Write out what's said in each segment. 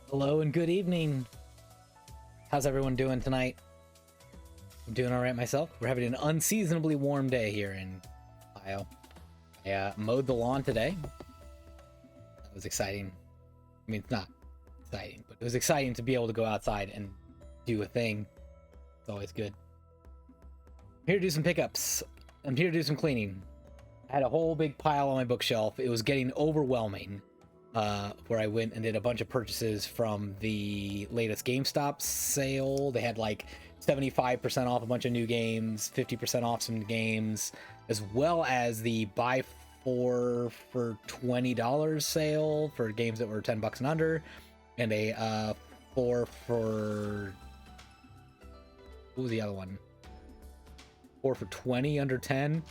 Hello and good evening. How's everyone doing tonight? I'm doing all right myself. We're having an unseasonably warm day here in Ohio. I mowed the lawn today. That was exciting. I mean, it's not exciting, but it was exciting to be able to go outside and do a thing. It's always good. I'm here to do some pickups. I'm here to do some cleaning. I had a whole big pile on my bookshelf. It was getting overwhelming. Where I went and did a bunch of purchases from the latest GameStop sale. They had like 75% off a bunch of new games, 50% off some games, as well as the buy four for $20 sale for games that were $10 and under, and a four for, what was the other one? 4 for 20 under 10,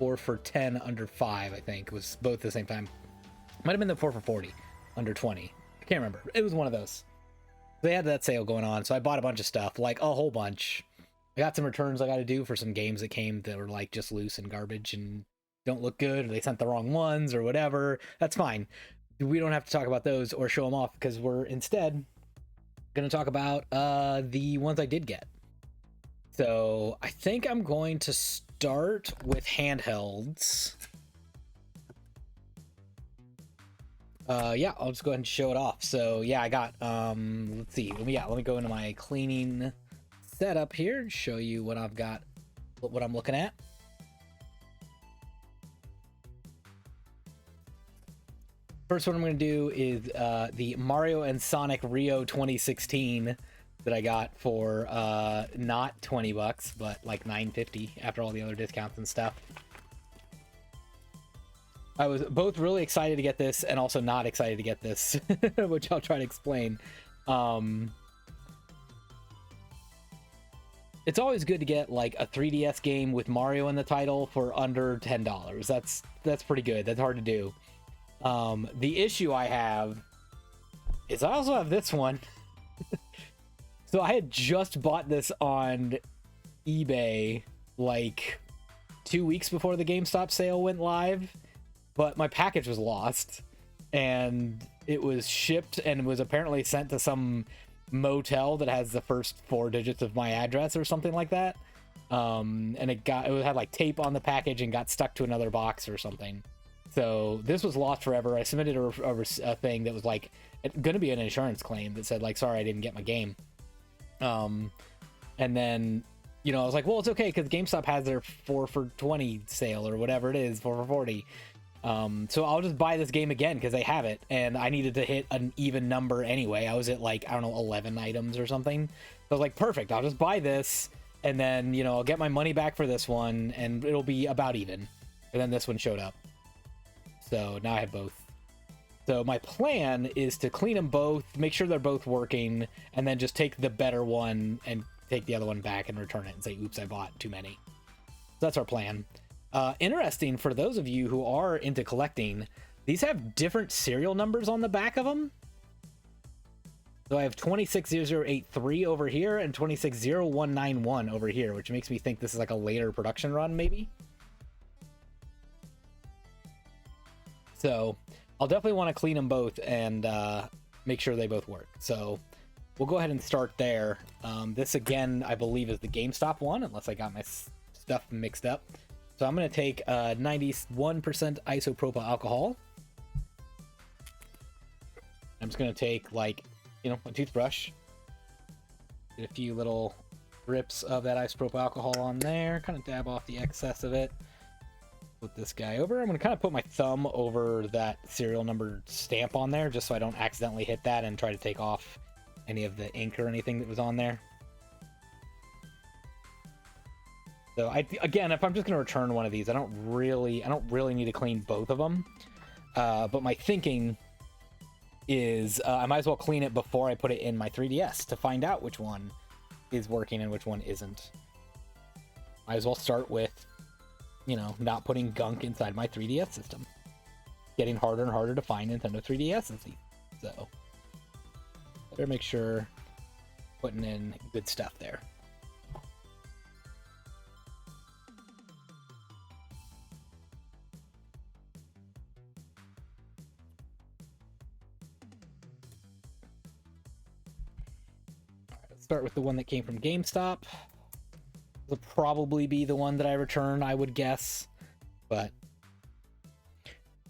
4 for 10 under 5, I think. It was both at the same time. Might have been the 4 for 40 under 20. I can't remember. It was one of those. They had that sale going on, so I bought a bunch of stuff, like a whole bunch. I got some returns I got to do for some games that came that were like just loose and garbage and don't look good, or they sent the wrong ones or whatever. That's fine. We don't have to talk about those or show them off because we're instead going to talk about the ones I did get. So I think I'm going to start with handhelds. Yeah, I'll just go ahead and show it off. So yeah, I got let's see. Let me go into my cleaning setup here and show you what I've got, what I'm looking at. First one I'm going to do is the Mario and Sonic Rio 2016 that I got for not $20, but like $9.50 after all the other discounts and stuff. I was both really excited to get this and also not excited to get this, which I'll try to explain. It's always good to get like a 3DS game with Mario in the title for under $10. That's pretty good. That's hard to do. The issue I have is I also have this one. So I had just bought this on eBay like 2 weeks before the GameStop sale went live. But my package was lost, and it was shipped and was apparently sent to some motel that has the first 4 digits of my address or something like that. And it had like tape on the package and got stuck to another box or something. So this was lost forever. I submitted a thing that was like going to be an insurance claim that said like, sorry, I didn't get my game. And then, you know, I was like, well, it's okay because GameStop has their 4 for 20 sale or whatever it is, 4 for 40. So I'll just buy this game again because they have it, and I needed to hit an even number anyway. I was at like, I don't know, 11 items or something. So I was like, perfect, I'll just buy this, and then, you know, I'll get my money back for this one, and it'll be about even. And then this one showed up. So now I have both. So my plan is to clean them both, make sure they're both working, and then just take the better one and take the other one back and return it and say, oops, I bought too many. So that's our plan. Interesting for those of you who are into collecting, these have different serial numbers on the back of them. So I have 260083 over here and 260191 over here, which makes me think this is like a later production run, maybe. So I'll definitely want to clean them both and make sure they both work. So we'll go ahead and start there. This again, I believe, is the GameStop one, unless I got my stuff mixed up. So I'm going to take 91% isopropyl alcohol. I'm just going to take, like, you know, a toothbrush. Get a few little drips of that isopropyl alcohol on there. Kind of dab off the excess of it. Put this guy over. I'm going to kind of put my thumb over that serial number stamp on there, just so I don't accidentally hit that and try to take off any of the ink or anything that was on there. So again, if I'm just going to return one of these, I don't really need to clean both of them. But my thinking is I might as well clean it before I put it in my 3DS to find out which one is working and which one isn't. Might as well start with, you know, not putting gunk inside my 3DS system. Getting harder and harder to find Nintendo 3DSs. So better make sure putting in good stuff there. Start with the one that came from GameStop. Will probably be the one that I return, I would guess, but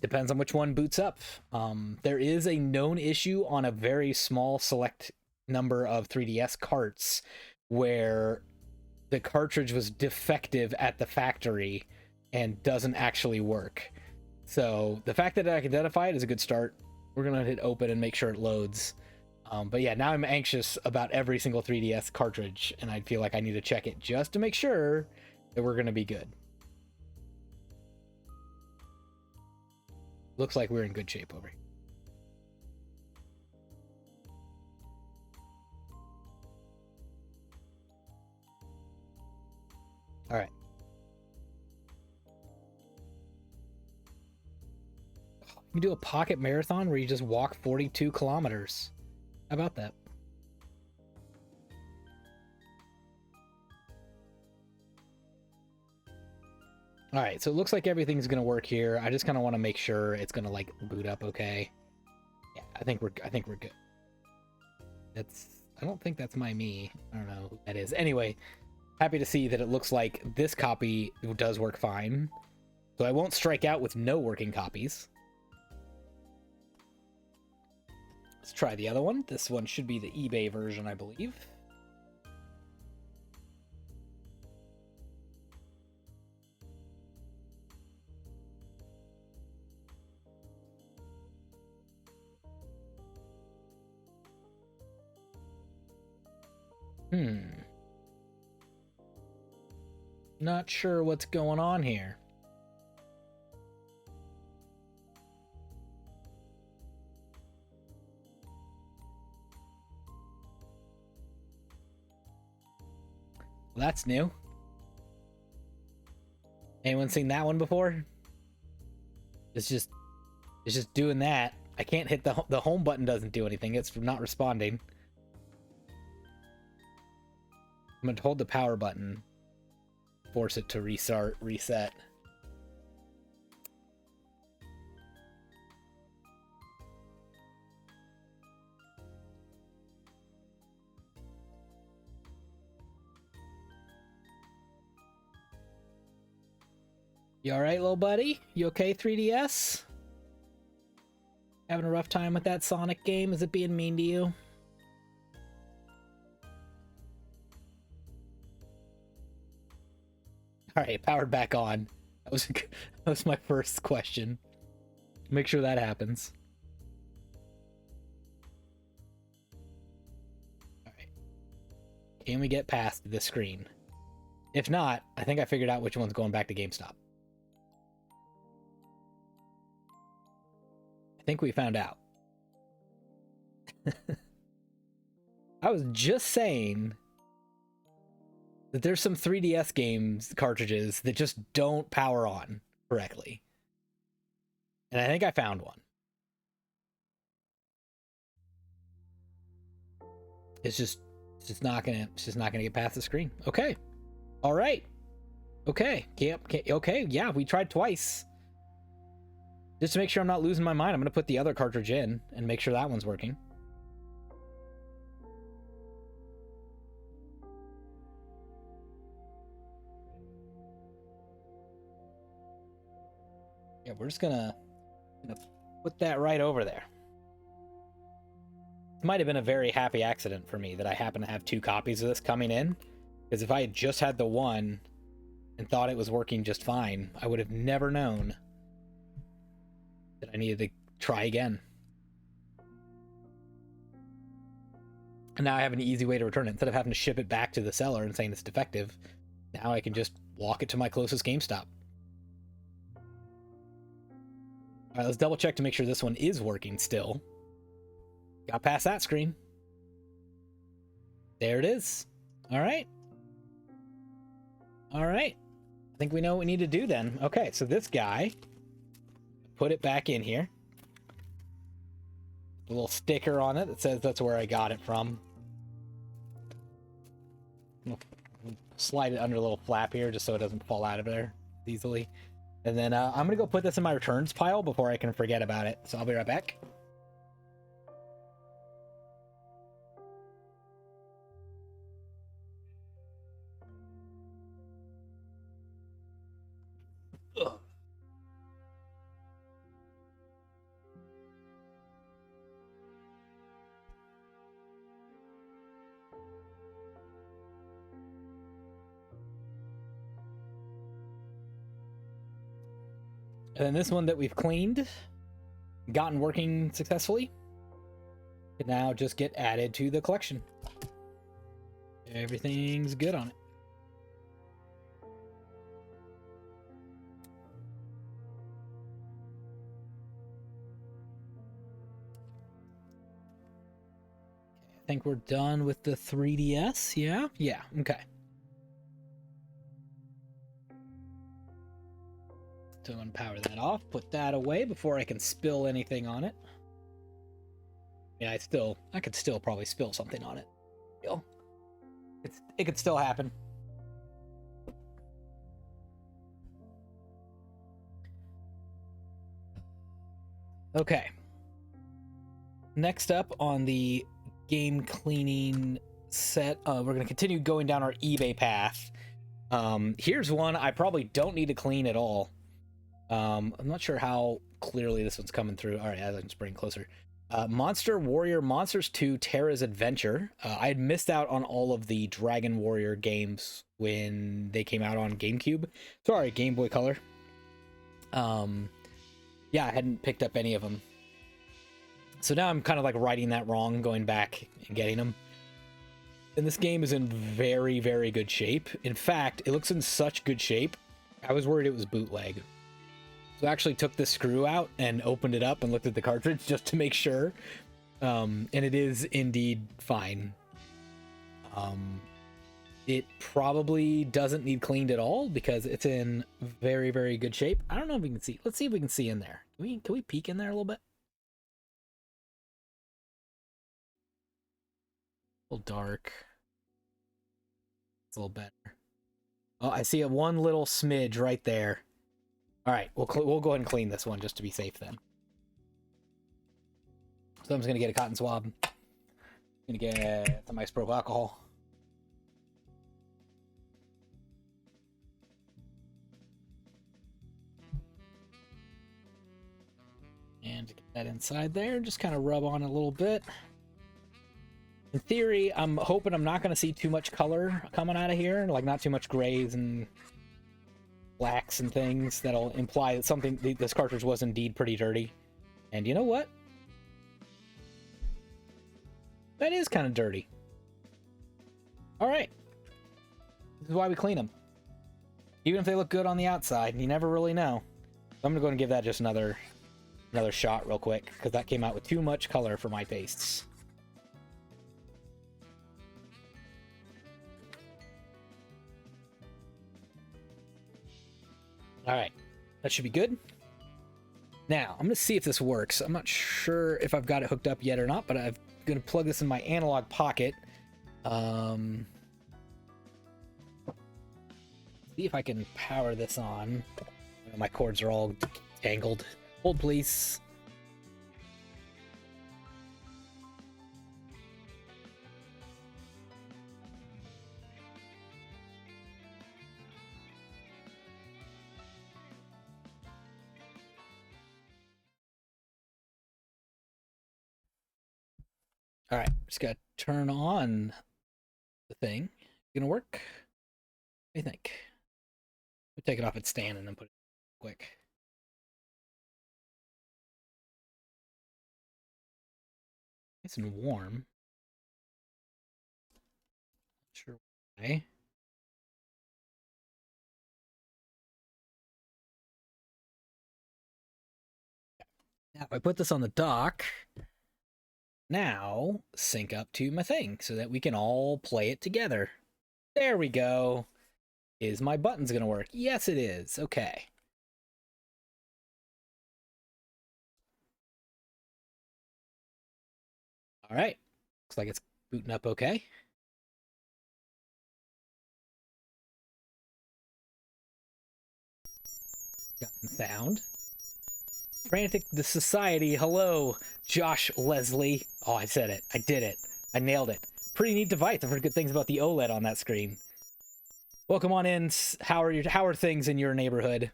depends on which one boots up. There is a known issue on a very small select number of 3DS carts where the cartridge was defective at the factory and doesn't actually work. So the fact that I can identify it is a good start. We're gonna hit open and make sure it loads. But yeah, now I'm anxious about every single 3DS cartridge, and I feel like I need to check it just to make sure that we're gonna be good. Looks like we're in good shape over here. All right. You can do a pocket marathon where you just walk 42 kilometers. How about that? All right, so it looks like everything's gonna work here. I just kind of want to make sure it's gonna like boot up okay. Yeah, I think we're good. I don't think that's me. I don't know who that is. Anyway, happy to see that it looks like this copy does work fine. So I won't strike out with no working copies. Let's try the other one. This one should be the eBay version, I believe. Not sure what's going on here. Well, that's new. Anyone seen that one before? It's just doing that. I can't hit the home button, doesn't do anything. It's not responding. I'm going to hold the power button, force it to reset. You all right, little buddy? You okay, 3DS? Having a rough time with that Sonic game? Is it being mean to you? All right, powered back on. That was my first question. Make sure that happens. All right. Can we get past this screen? If not, I think I figured out which one's going back to GameStop. I think we found out. I was just saying that there's some 3DS games cartridges that just don't power on correctly. And I think I found one. It's just not gonna get past the screen. Okay. All right. Okay. Okay. Yeah, we tried twice. Just to make sure I'm not losing my mind, I'm gonna put the other cartridge in and make sure that one's working. Yeah, we're just gonna put that right over there. It might have been a very happy accident for me that I happen to have two copies of this coming in, because if I had just had the one and thought it was working just fine, I would have never known that I needed to try again. And now I have an easy way to return it. Instead of having to ship it back to the seller and saying it's defective, now I can just walk it to my closest GameStop. All right, let's double check to make sure this one is working still. Got past that screen. There it is. All right. All right. I think we know what we need to do then. Okay, so this guy, put it back in here. A little sticker on it that says that's where I got it from. Slide it under a little flap here just so it doesn't fall out of there easily. And then I'm going to go put this in my returns pile before I can forget about it. So I'll be right back. And this one that we've cleaned, gotten working successfully, can now just get added to the collection. Everything's good on it. I think we're done with the 3DS. Yeah? Yeah, okay. So I'm gonna power that off, put that away before I can spill anything on it. Yeah, I could still probably spill something on it. It could still happen. Okay. Next up on the game cleaning set, we're going to continue going down our eBay path. Here's one I probably don't need to clean at all. I'm not sure how clearly this one's coming through. All right, I can bring closer. Monster Warrior Monsters 2 Terra's Adventure. I had missed out on all of the Dragon Warrior games when they came out on GameCube. Sorry, Game Boy Color. Yeah, I hadn't picked up any of them. So now I'm kind of like righting that wrong, going back and getting them. And this game is in very, very good shape. In fact, it looks in such good shape, I was worried it was bootleg. So I actually took the screw out and opened it up and looked at the cartridge just to make sure. And it is indeed fine. It probably doesn't need cleaned at all because it's in very, very good shape. I don't know if we can see. Let's see if we can see in there. Can we peek in there a little bit? A little dark. It's a little better. Oh, I see one little smidge right there. All right, we'll go ahead and clean this one just to be safe then. So I'm just gonna get a cotton swab. Gonna get some isopropyl alcohol. And to get that inside there, just kind of rub on a little bit. In theory, I'm hoping I'm not going to see too much color coming out of here, like not too much grays and blacks and things that'll imply that this cartridge was indeed pretty dirty. And you know what? That is kind of dirty. All right. This is why we clean them. Even if they look good on the outside, you never really know. So I'm going to go and give that just another shot real quick, because that came out with too much color for my tastes. All right, that should be good. Now, I'm going to see if this works. I'm not sure if I've got it hooked up yet or not, but I'm going to plug this in my analog pocket. See if I can power this on. My cords are all tangled. Hold, please. All right, just gotta turn on the thing. Gonna work? What do you think? We'll take it off its stand and then put it quick. Nice and warm. Not sure why. Now, if I put this on the dock, now sync up to my thing so that we can all play it together. There we go. Is my buttons gonna work? Yes, it is. Okay. All right. Looks like it's booting up okay. Got some sound. Frantic the Society. Hello, Josh Leslie. Oh, I said it. I did it. I nailed it. Pretty neat device. I've heard good things about the OLED on that screen. Welcome on in. How are things in your neighborhood?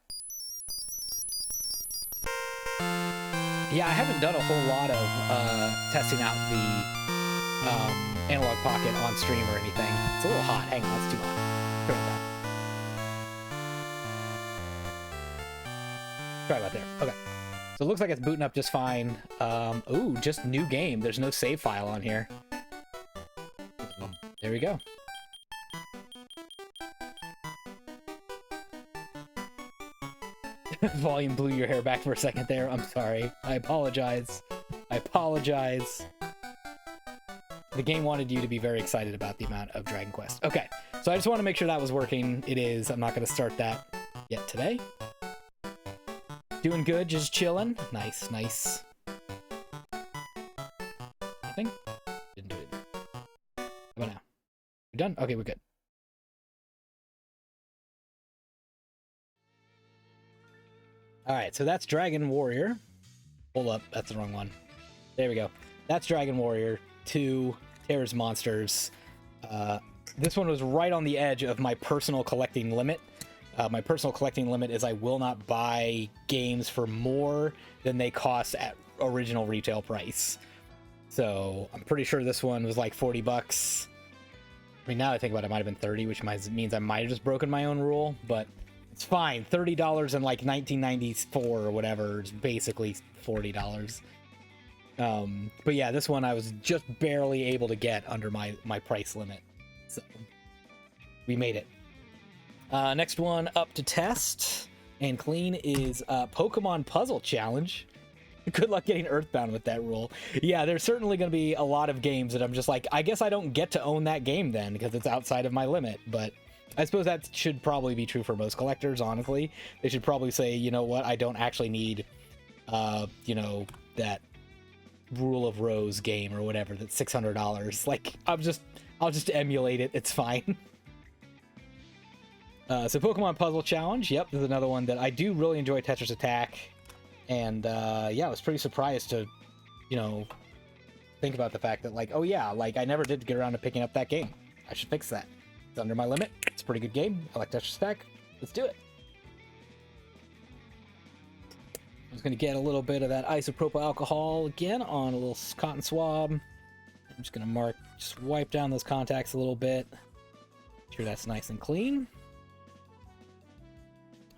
Yeah, I haven't done a whole lot of testing out the analog pocket on stream or anything. It's a little hot. Hang on, it's too hot. Turn it down. Sorry about there. Okay. So it looks like it's booting up just fine. Ooh, just new game. There's no save file on here. There we go. Volume blew your hair back for a second there. I'm sorry. I apologize. I apologize. The game wanted you to be very excited about the amount of Dragon Quest. Okay, so I just want to make sure that was working. It is. I'm not going to start that yet today. Doing good, just chilling. Nice, nice. Nothing? Didn't do it. How about now? We're done? Okay, we're good. Alright, so that's Dragon Warrior. Hold up, that's the wrong one. There we go. That's Dragon Warrior 2, Terror's Monsters. This one was right on the edge of my personal collecting limit. My personal collecting limit is I will not buy games for more than they cost at original retail price. So I'm pretty sure this one was like 40 bucks. I mean, now I think about it, it might have been 30, which means I might have just broken my own rule, but it's fine. $30 in like 1994 or whatever is basically $40. But yeah, this one I was just barely able to get under my price limit. So we made it. Next one up to test and clean is Pokemon Puzzle Challenge. Good luck getting Earthbound with that rule. Yeah, there's certainly going to be a lot of games that I'm just like, I guess I don't get to own that game then because it's outside of my limit, but I suppose that should probably be true for most collectors, honestly. They should probably say, you know what, I don't actually need, you know, that Rule of Rose game or whatever that's $600. Like, I'll just emulate it. It's fine. So Pokemon Puzzle Challenge. Yep, this is another one that I do really enjoy. Tetris Attack. And yeah, I was pretty surprised to, you know, think about the fact that, like, oh yeah, like, I never did get around to picking up that game. I should fix that. It's under my limit. It's a pretty good game. I like Tetris Attack. Let's do it. I'm just going to get a little bit of that isopropyl alcohol again on a little cotton swab. I'm just going to just wipe down those contacts a little bit. Make sure that's nice and clean.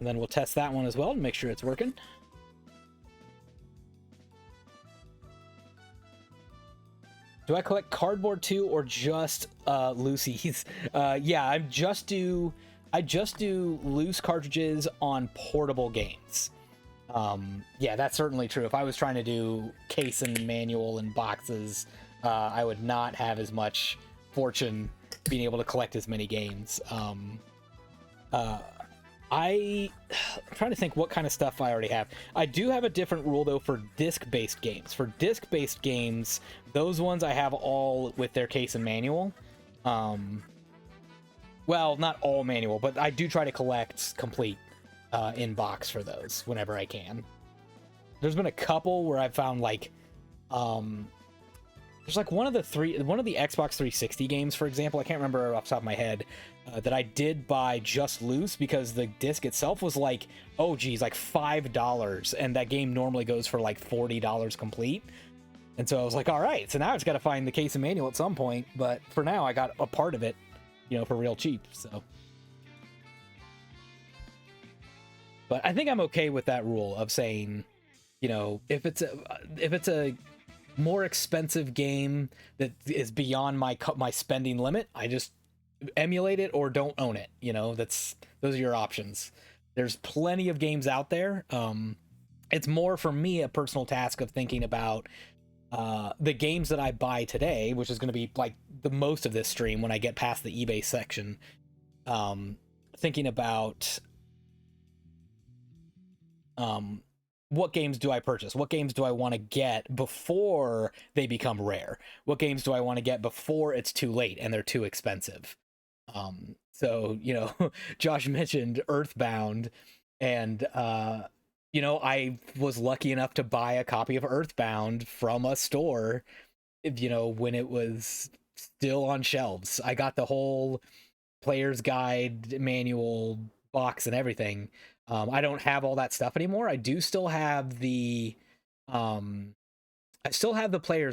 And then we'll test that one as well to make sure it's working. Do I collect cardboard too, or just loosies? Yeah, I just do loose cartridges on portable games. Yeah, that's certainly true. If I was trying to do case and manual and boxes, I would not have as much fortune being able to collect as many games. I'm trying to think what kind of stuff I already have. I do have a different rule, though, for disc-based games. For disc-based games, those ones I have all with their case and manual. Well, not all manual, but I do try to collect complete in box for those whenever I can. There's been a couple where I've found, like, there's like one of the Xbox 360 games, for example, I can't remember off the top of my head, that I did buy just loose because the disc itself was like, oh geez, like $5, and that game normally goes for like $40 complete. And so I was like, all right, so now I just got to find the case and manual at some point, but for now I got a part of it, you know, for real cheap. So, but I think I'm okay with that rule of saying, you know, if it's a more expensive game that is beyond my spending limit, I just emulate it or don't own it. You know, those are your options. There's plenty of games out there. It's more for me a personal task of thinking about the games that I buy today, which is going to be like the most of this stream when I get past the eBay section. Thinking about what games do I purchase? What games do I want to get before they become rare? What games do I want to get before it's too late and they're too expensive? So, you know, Josh mentioned Earthbound, and, you know, I was lucky enough to buy a copy of Earthbound from a store, you know, when it was still on shelves. I got the whole player's guide manual box and everything. I don't have all that stuff anymore. I do still have the player's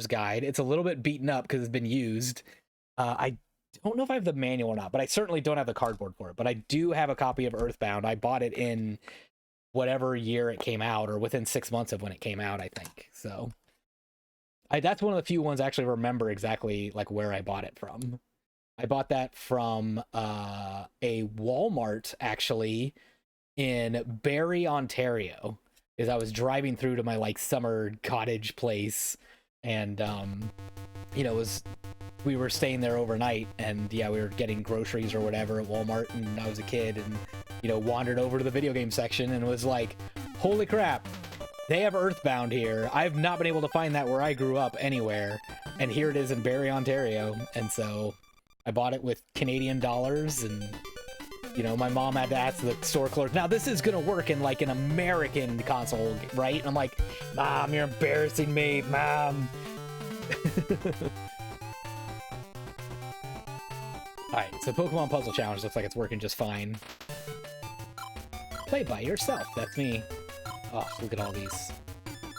guide. It's a little bit beaten up because it's been used. I don't know if I have the manual or not, but I certainly don't have the cardboard for it. But I do have a copy of Earthbound. I bought it in whatever year it came out, or within 6 months of when it came out, I think. So that's one of the few ones I actually remember exactly like where I bought it from. I bought that from a Walmart actually in Barrie, Ontario, because I was driving through to my like summer cottage place, and we were staying there overnight, and yeah, we were getting groceries or whatever at Walmart, and I was a kid, and wandered over to the video game section and was like, holy crap, they have Earthbound here. I've not been able to find that where I grew up anywhere, and here it is in Barrie, Ontario. And so I bought it with Canadian dollars, and my mom had to ask the store clerk, now this is gonna work in like an American console, right? And I'm like, Mom, you're embarrassing me, Mom. Alright, so Pokemon Puzzle Challenge looks like it's working just fine. Play by yourself, that's me. Oh, look at all these.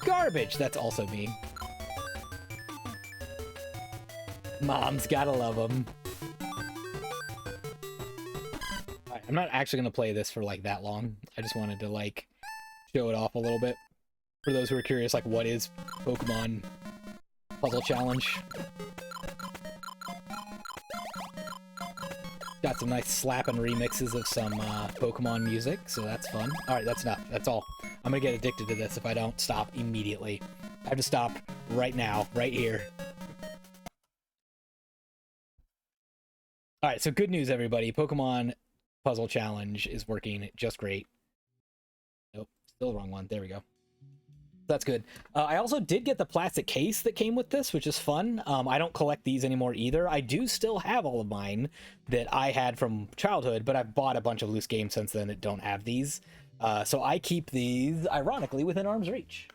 Garbage, that's also me. Mom's gotta love them. Alright, I'm not actually gonna play this for like that long. I just wanted to like show it off a little bit. For those who are curious, like what is Pokemon Puzzle Challenge? Got some nice slapping remixes of some Pokemon music, so that's fun. Alright, that's enough. That's all. I'm gonna get addicted to this if I don't stop immediately. I have to stop right now, right here. Alright, so good news, everybody. Pokemon Puzzle Challenge is working just great. Nope, still the wrong one. There we go. That's good. I also did get the plastic case that came with this, which is fun. I don't collect these anymore either. I do still have all of mine that I had from childhood, but I've bought a bunch of loose games since then that don't have these. So I keep these, ironically, within arm's reach.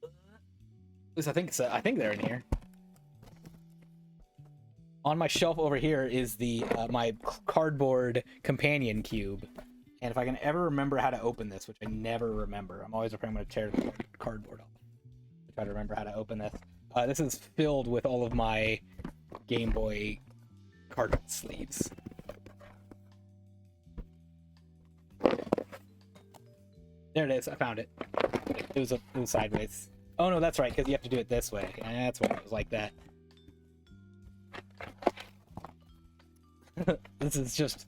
At least I think they're in here. On my shelf over here is the my cardboard companion cube. And if I can ever remember how to open this, which I never remember, I'm always afraid I'm going to tear the cardboard off. I try to remember how to open this. This is filled with all of my Game Boy card sleeves. There it is. I found it. It was sideways. Oh no, that's right, because you have to do it this way. That's why it was like that. This is just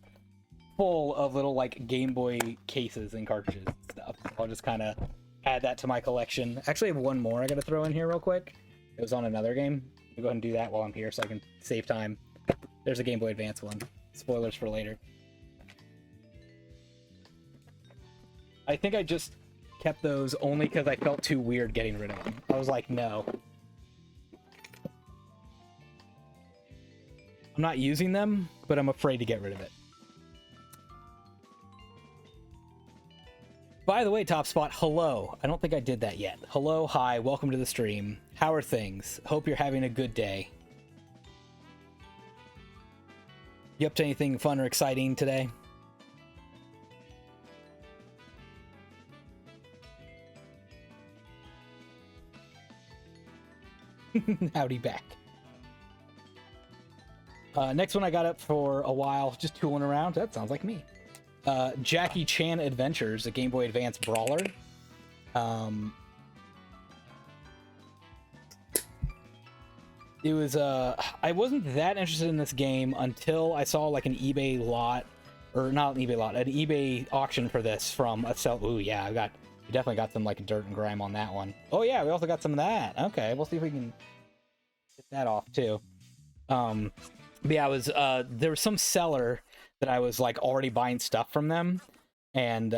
full of little like Game Boy cases and cartridges and stuff. I'll just kind of add that to my collection. Actually, I have one more I gotta throw in here real quick. It was on another game. I'll go ahead and do that while I'm here so I can save time. There's a Game Boy Advance one. Spoilers for later. I think I just kept those only because I felt too weird getting rid of them. I was like, no. I'm not using them, but I'm afraid to get rid of it. By the way, Top Spot, hello. I don't think I did that yet. Hello, hi, welcome to the stream. How are things? Hope you're having a good day. You up to anything fun or exciting today? Howdy back. Next one I got up for a while, just tooling around. That sounds like me. Jackie Chan Adventures, a Game Boy Advance brawler. It was I wasn't that interested in this game until I saw like an eBay lot, or not an eBay lot, an eBay auction for this from a sell. Ooh, yeah, we definitely got some like dirt and grime on that one. Oh yeah, we also got some of that. Okay, we'll see if we can get that off too. But yeah, there was some seller that I was like already buying stuff from them, and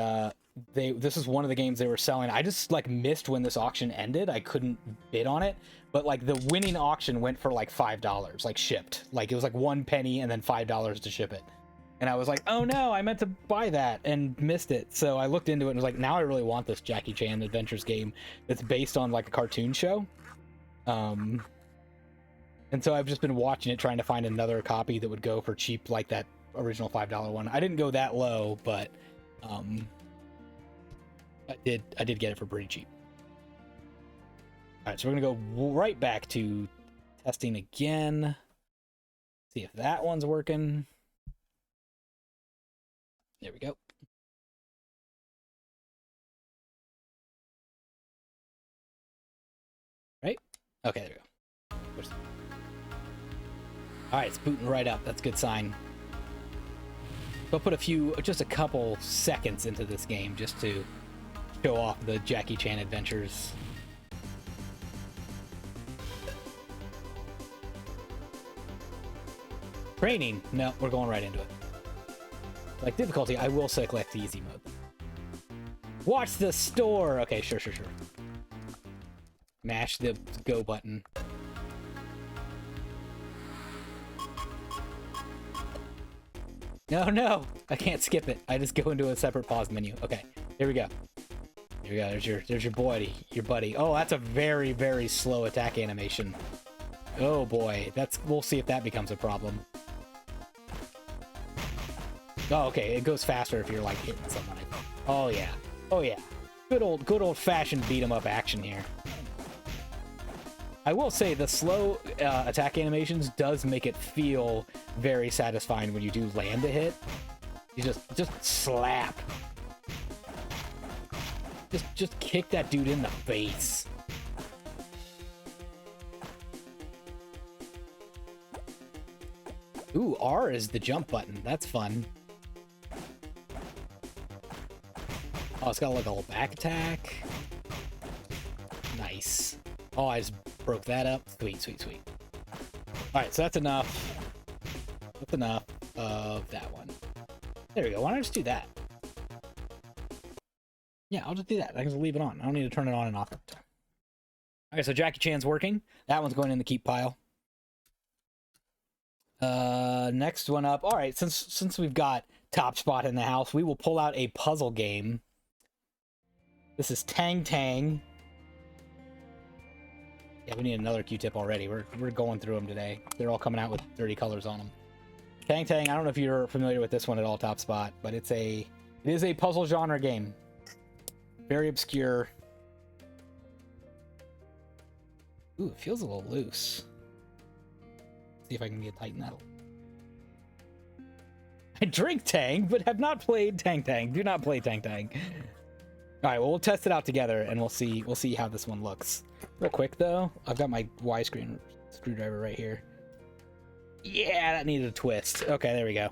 this is one of the games they were selling. I just like missed when this auction ended. I couldn't bid on it, but like the winning auction went for like $5, like shipped. Like it was like 1 penny and then $5 to ship it. And I was like, oh no, I meant to buy that and missed it. So I looked into it and was like, now I really want this Jackie Chan Adventures game that's based on like a cartoon show. And so I've just been watching it, trying to find another copy that would go for cheap like that original $5 one. I didn't go that low, but I did get it for pretty cheap. All right, so we're gonna go right back to testing again. See if that one's working. There we go. Right? Okay, there we go. Alright, it's booting right up. That's a good sign. We'll put just a couple seconds into this game just to show off the Jackie Chan adventures. Training? No, we're going right into it. Like difficulty, I will select the easy mode. Watch the store! Okay, sure. Mash the go button. No! I can't skip it. I just go into a separate pause menu. Okay, here we go. Here we go. There's your buddy. Oh, that's a very, very slow attack animation. Oh boy, we'll see if that becomes a problem. Oh, okay, it goes faster if you're like hitting someone. Oh yeah. Good old fashioned beat 'em up action here. I will say the slow attack animations does make it feel very satisfying when you do land a hit. You just slap. Just kick that dude in the face. Ooh, R is the jump button. That's fun. Oh, it's got like a little back attack. Nice. Oh, I just broke that up. Sweet. Alright, so that's enough. That's enough of that one. There we go. Why don't I just do that? Yeah, I'll just do that. I can just leave it on. I don't need to turn it on and off. Okay, so Jackie Chan's working. That one's going in the keep pile. Next one up. Alright, since we've got Top Spot in the house, we will pull out a puzzle game. This is Tang Tang. Yeah, we need another Q-tip already. We're going through them today. They're all coming out with dirty colors on them. Tang Tang, I don't know if you're familiar with this one at all, Top Spot, but it is a puzzle genre game. Very obscure. Ooh, it feels a little loose. See if I can tighten that. I drink Tang, but have not played Tang Tang. Do not play Tang Tang. All right, well, we'll test it out together, and we'll see how this one looks. Real quick though, I've got my Y screwdriver right here. Yeah, that needed a twist. Okay, there we go.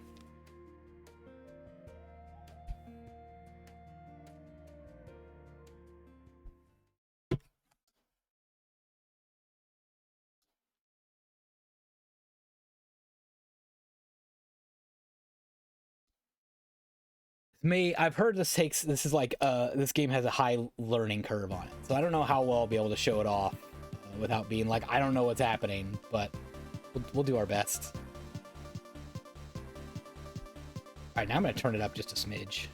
I've heard this is like this game has a high learning curve on it, so I don't know how well I'll be able to show it off without being like, I don't know what's happening, but we'll do our best. All right, now I'm gonna turn it up just a smidge,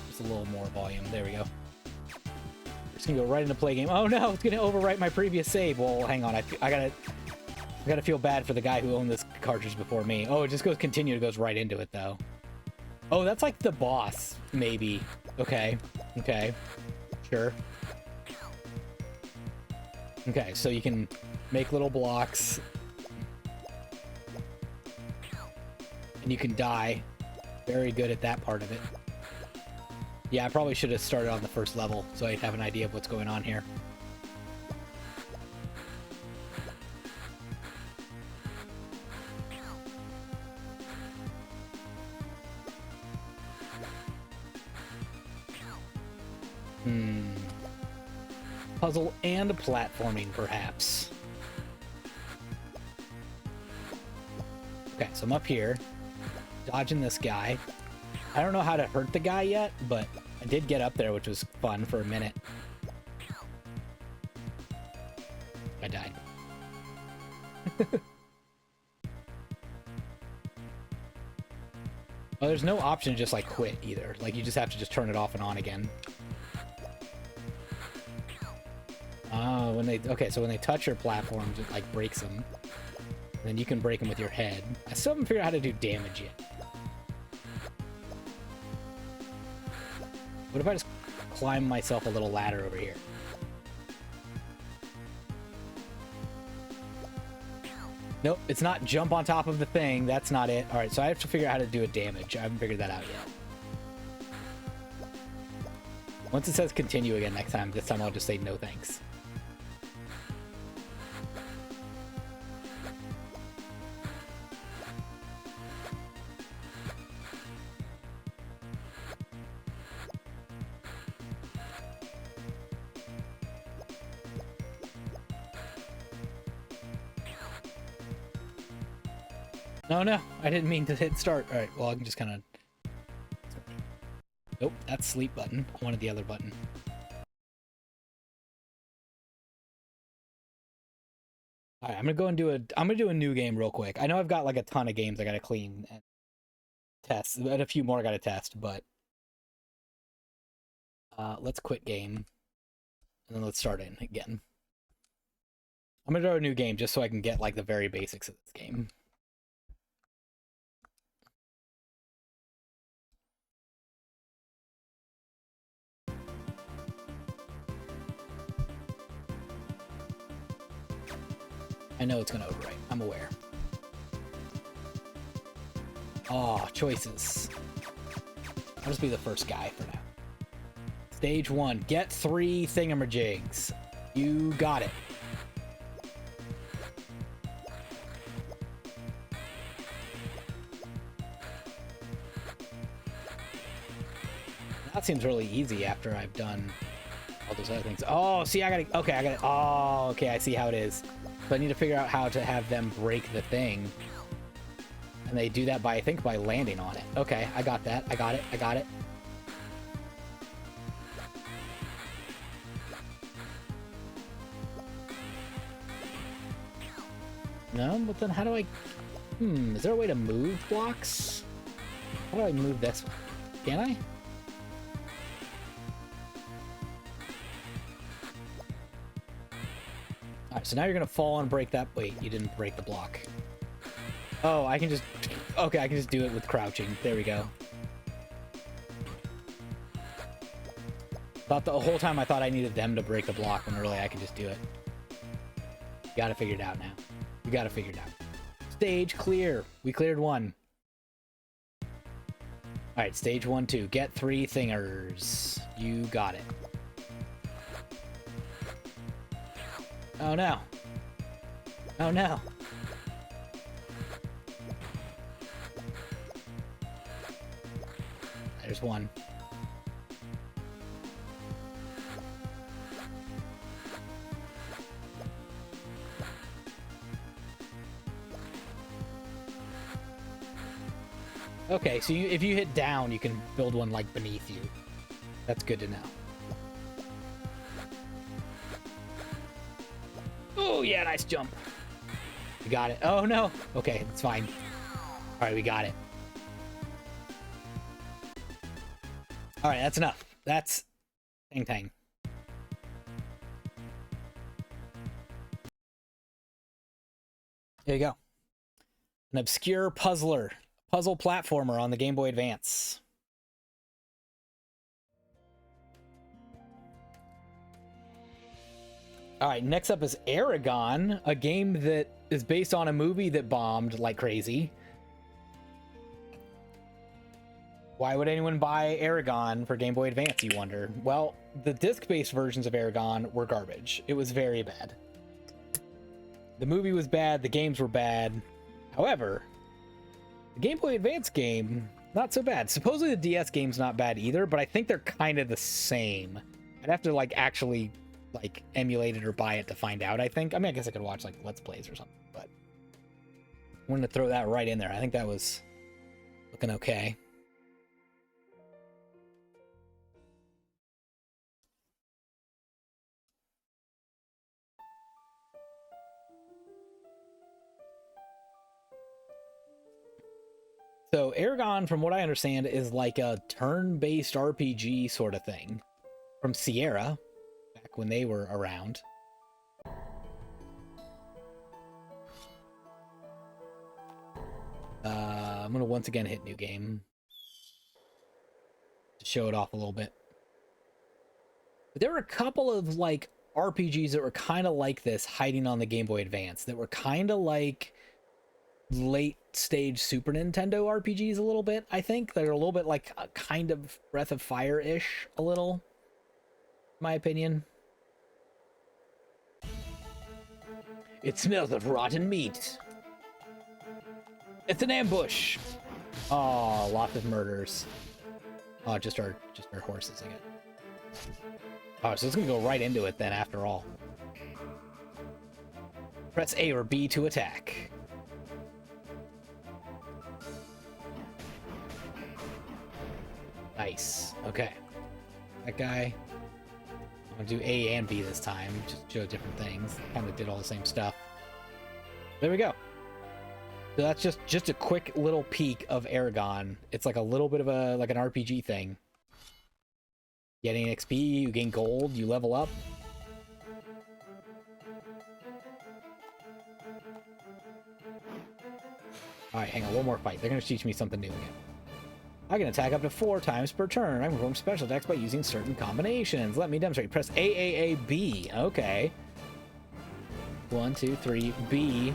just a little more volume. There we go. We're just gonna go right into play game. Oh no, it's gonna overwrite my previous save. Well, hang on, I gotta feel bad for the guy who owned this cartridge before me. Oh, it just goes continue. It goes right into it though. Oh, that's like the boss, maybe. Okay. Sure. Okay, so you can make little blocks. And you can die. Very good at that part of it. Yeah, I probably should have started on the first level, so I'd have an idea of what's going on here. Puzzle and platforming, perhaps. Okay, so I'm up here, dodging this guy. I don't know how to hurt the guy yet, but I did get up there, which was fun for a minute. I died. Oh, there's no option to just like quit either. Like you just have to just turn it off and on again. Oh, so when they touch your platforms, it like breaks them. And then you can break them with your head. I still haven't figured out how to do damage yet. What if I just climb myself a little ladder over here? Nope, it's not jump on top of the thing. That's not it. All right, so I have to figure out how to do a damage. I haven't figured that out yet. Once it says continue again next time, this time I'll just say no thanks. No, no, I didn't mean to hit start. All right, well, I can just kind of... Nope, that's sleep button. I wanted the other button. All right, I'm gonna go and do a new game real quick. I know I've got like a ton of games I gotta clean and test, and a few more I gotta test, but let's quit game, and then let's start in again. I'm gonna do a new game just so I can get like the very basics of this game. I know it's gonna overwrite. I'm aware. Oh, choices. I'll just be the first guy for now. Stage 1. Get 3 thingamajigs. You got it. That seems really easy after I've done all those other things. Oh, see, I got it. Okay, I got it. Oh, okay, I see how it is. So I need to figure out how to have them break the thing. And they do that by, I think, by landing on it. Okay, I got that. I got it. I got it. No, but then how do I... is there a way to move blocks? How do I move this one? Can I? Alright, so now you're gonna fall and break that... Wait, you didn't break the block. Oh, I can just... Okay, I can just do it with crouching. There we go. Thought the whole time I thought I needed them to break the block when really I could just do it. You gotta figure it out now. You gotta figure it out. Stage clear. We cleared 1. Alright, stage 1, 2. Get 3 thingers. You got it. Oh no. Oh no. There's 1. Okay, so if you hit down, you can build one like beneath you. That's good to know. Oh yeah, nice jump. We got it. Oh no. Okay, it's fine. All right, we got it. All right, that's enough. That's Tang Tang. There you go. An obscure puzzle platformer on the Game Boy Advance. All right, next up is Aragon, a game that is based on a movie that bombed like crazy. Why would anyone buy Aragon for Game Boy Advance, you wonder? Well, the disc-based versions of Aragon were garbage. It was very bad. The movie was bad, the games were bad. However, the Game Boy Advance game, not so bad. Supposedly the DS game's not bad either, but I think they're kind of the same. I'd have to like actually like emulate it or buy it to find out, I think. I mean, I guess I could watch like Let's Plays or something, but I wanted to throw that right in there. I think that was looking okay. So Aragon, from what I understand, is like a turn-based RPG sort of thing from Sierra, back when they were around. I'm gonna once again hit new game to show it off a little bit. But there were a couple of like RPGs that were kind of like this hiding on the Game Boy Advance that were kind of like late stage Super Nintendo RPGs a little bit. I think they're a little bit like a kind of Breath of Fire-ish, a little, in my opinion. It smells of rotten meat. It's an ambush. Oh, lots of murders. Oh, just our horses again. Oh, so it's gonna go right into it then after all. Press A or B to attack. Nice. Okay. That guy. I'm gonna do A and B this time. Just show different things. Kind of did all the same stuff. There we go. So that's just a quick little peek of Aragon. It's like a little bit of a like an RPG thing. Getting XP, you gain gold, you level up. Alright, hang on, one more fight. They're gonna teach me something new again. I can attack up to 4 times per turn. I can perform special attacks by using certain combinations. Let me demonstrate. Press A-A-A-B. Okay. 1, 2, 3, B.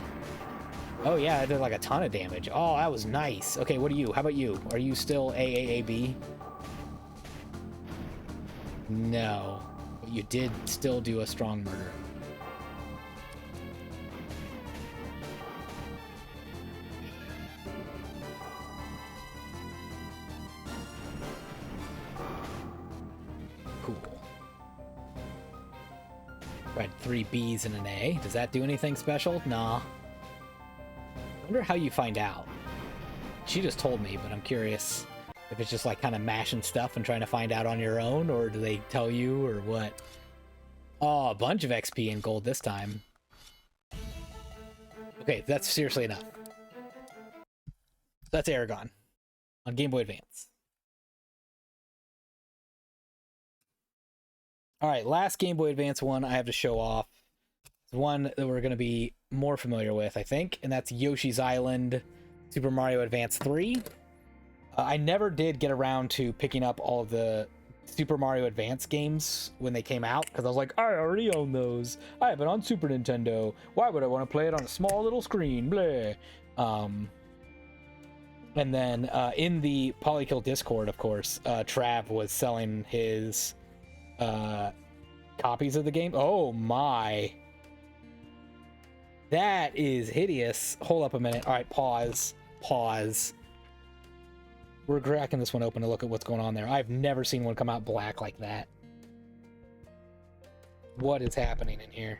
Oh yeah, I did like a ton of damage. Oh, that was nice. Okay, what are you? How about you? Are you still A-A-A-B? No. But you did still do a strong murder. Cool. Right, 3 B's and an A. Does that do anything special? Nah. I wonder how you find out. She just told me, but I'm curious if it's just like kind of mashing stuff and trying to find out on your own, or do they tell you, or what? Oh, a bunch of XP and gold this time. Okay, that's seriously enough. That's Aragon on Game Boy Advance. Alright, last Game Boy Advance one I have to show off. It's one that we're going to be more familiar with, I think, and that's Yoshi's Island Super Mario Advance 3. I never did get around to picking up all of the Super Mario Advance games when they came out, because I was like, I already own those. I have it on Super Nintendo. Why would I want to play it on a small little screen? Bleh. And then in the Polykill Discord, of course, Trav was selling his copies of the game. Oh my. That is hideous. Hold up a minute. All right, pause. Pause. We're cracking this one open to look at what's going on there. I've never seen one come out black like that. What is happening in here?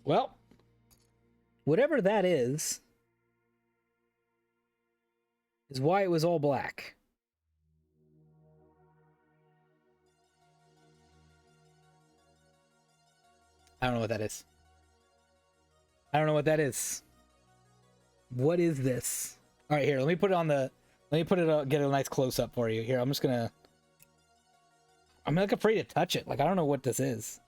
Well, whatever that is why it was all black. I don't know what that is. I don't know what that is. What is this? All right, here, let me put it on the... Let me put it, get a nice close-up for you. Here, I'm just gonna... I'm like afraid to touch it. Like, I don't know what this is.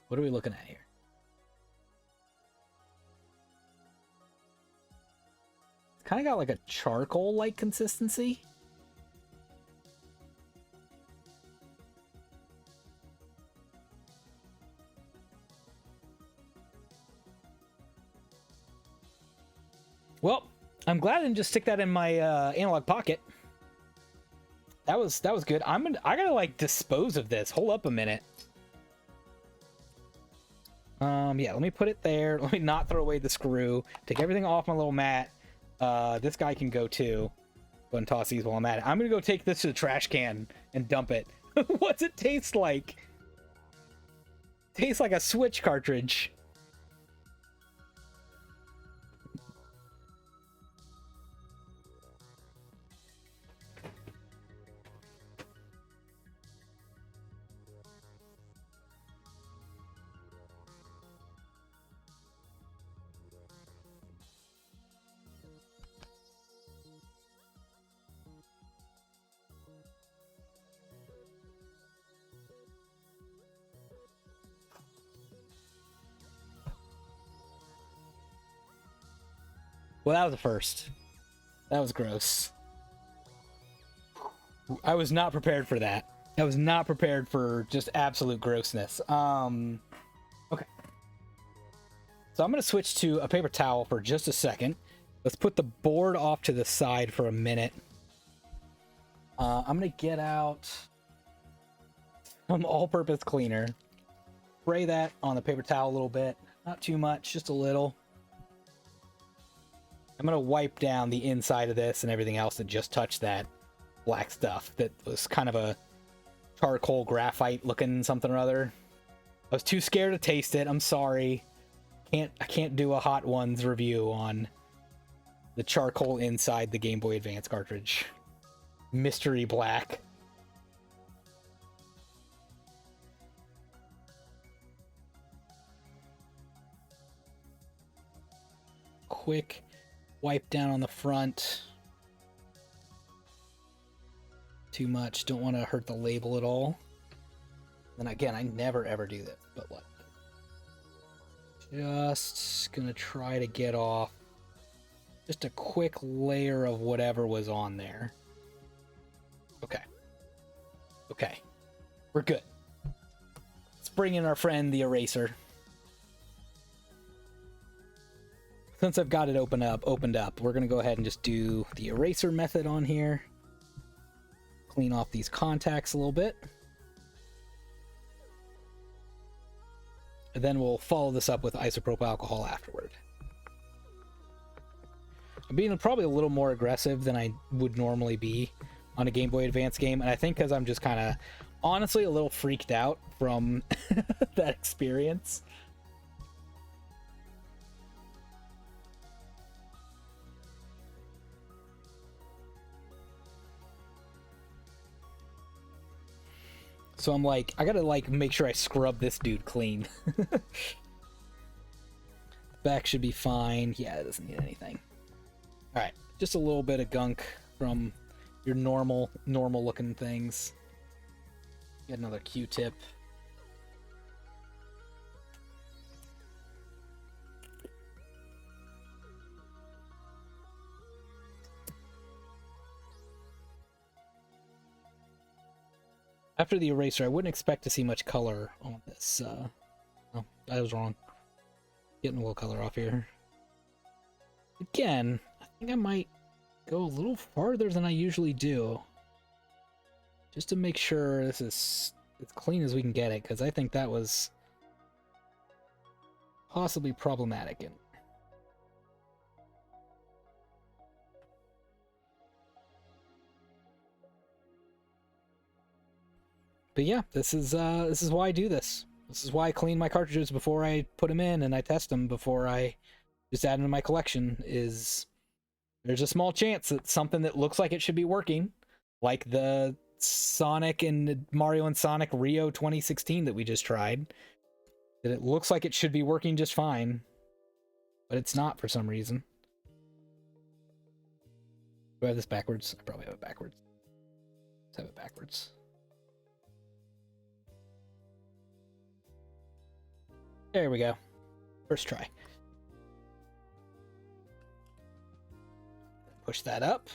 What are we looking at here? It's kind of got like a charcoal-like consistency. Well, I'm glad I didn't just stick that in my analog pocket. That was good. I gotta like dispose of this. Hold up a minute. Yeah, let me put it there. Let me not throw away the screw. Take everything off my little mat. This guy can go too. Go and toss these while I'm at it. I'm gonna go take this to the trash can and dump it. What's it taste like? Tastes like a Switch cartridge. Well, that was the first. That was gross. I was not prepared for that. I was not prepared for just absolute grossness. Okay. So I'm going to switch to a paper towel for just a second. Let's put the board off to the side for a minute. I'm going to get out some all-purpose cleaner. Spray that on the paper towel a little bit. Not too much, just a little. I'm going to wipe down the inside of this and everything else that just touched that black stuff that was kind of a charcoal graphite looking something or other. I was too scared to taste it. I'm sorry. I can't do a Hot Ones review on the charcoal inside the Game Boy Advance cartridge. Mystery black. Quick wipe down on the front. Too much. Don't want to hurt the label at all. And again, I never ever do this, but like, just gonna try to get off just a quick layer of whatever was on there. Okay. Okay. We're good. Let's bring in our friend, the eraser. Since I've got it opened up, we're gonna go ahead and just do the eraser method on here. Clean off these contacts a little bit. And then we'll follow this up with isopropyl alcohol afterward. I'm being probably a little more aggressive than I would normally be on a Game Boy Advance game, and I think because I'm just kind of, honestly, a little freaked out from that experience. So I'm like, I gotta like make sure I scrub this dude clean. Back should be fine. Yeah, it doesn't need anything. All right, just a little bit of gunk from your normal looking things. Get another Q-tip. After the eraser, I wouldn't expect to see much color on this. Oh, I was wrong. Getting a little color off here. Again, I think I might go a little farther than I usually do. Just to make sure this is as clean as we can get it, because I think that was possibly problematic. But yeah, this is why I do this. This is why I clean my cartridges before I put them in, and I test them before I just add them to my collection. Is there's a small chance that something that looks like it should be working, like the Sonic and Mario and Sonic Rio 2016 that we just tried, that it looks like it should be working just fine, but it's not for some reason. Do I have this backwards? I probably have it backwards. Let's have it backwards. There we go. First try. Push that up.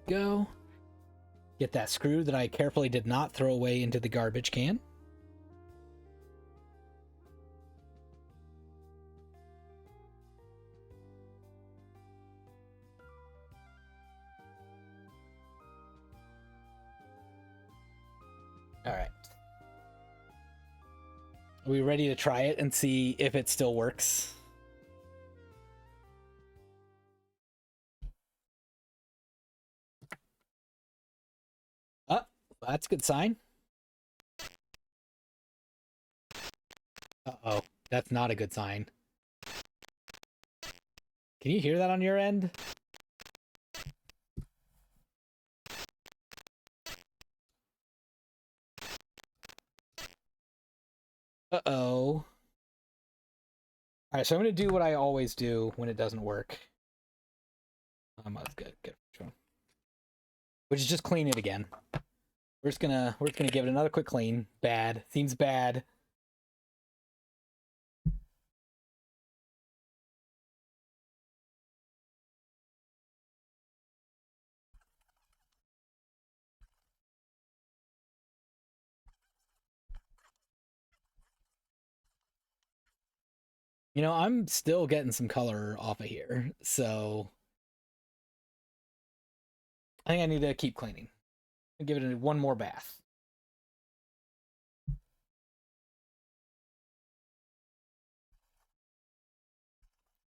Go. Get that screw that I carefully did not throw away into the garbage can. All right. Are we ready to try it and see if it still works? Oh, that's a good sign. Uh-oh, that's not a good sign. Can you hear that on your end? Uh-oh. Alright, so I'm going to do what I always do when it doesn't work. That's good. Good. Which is just clean it again. We're just gonna give it another quick clean. Bad. Seems bad. You know, I'm still getting some color off of here, so I think I need to keep cleaning and give it one more bath.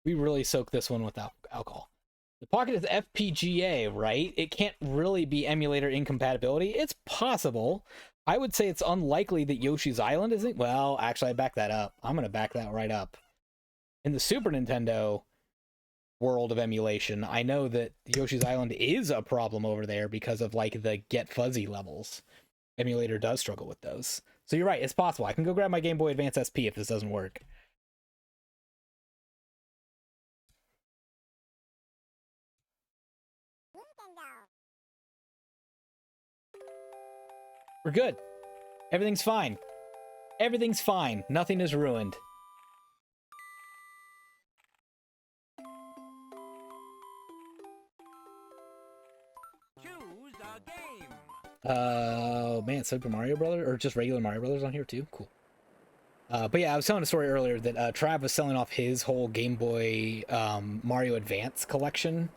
We really soak this one with alcohol. The Pocket is FPGA, right? It can't really be emulator incompatibility. It's possible. I would say it's unlikely that Yoshi's Island isn't. Well, actually, I back that up. I'm going to back that right up. In the Super Nintendo world of emulation, I know that Yoshi's Island is a problem over there because of like the Get Fuzzy levels. Emulator does struggle with those. So you're right, it's possible. I can go grab my Game Boy Advance SP if this doesn't work. We're good. Everything's fine. Everything's fine. Nothing is ruined. Choose a game. Man, Super Mario Brothers or just regular Mario Brothers on here too. Cool. But yeah, I was telling a story earlier that Trav was selling off his whole Game Boy Mario Advance collection.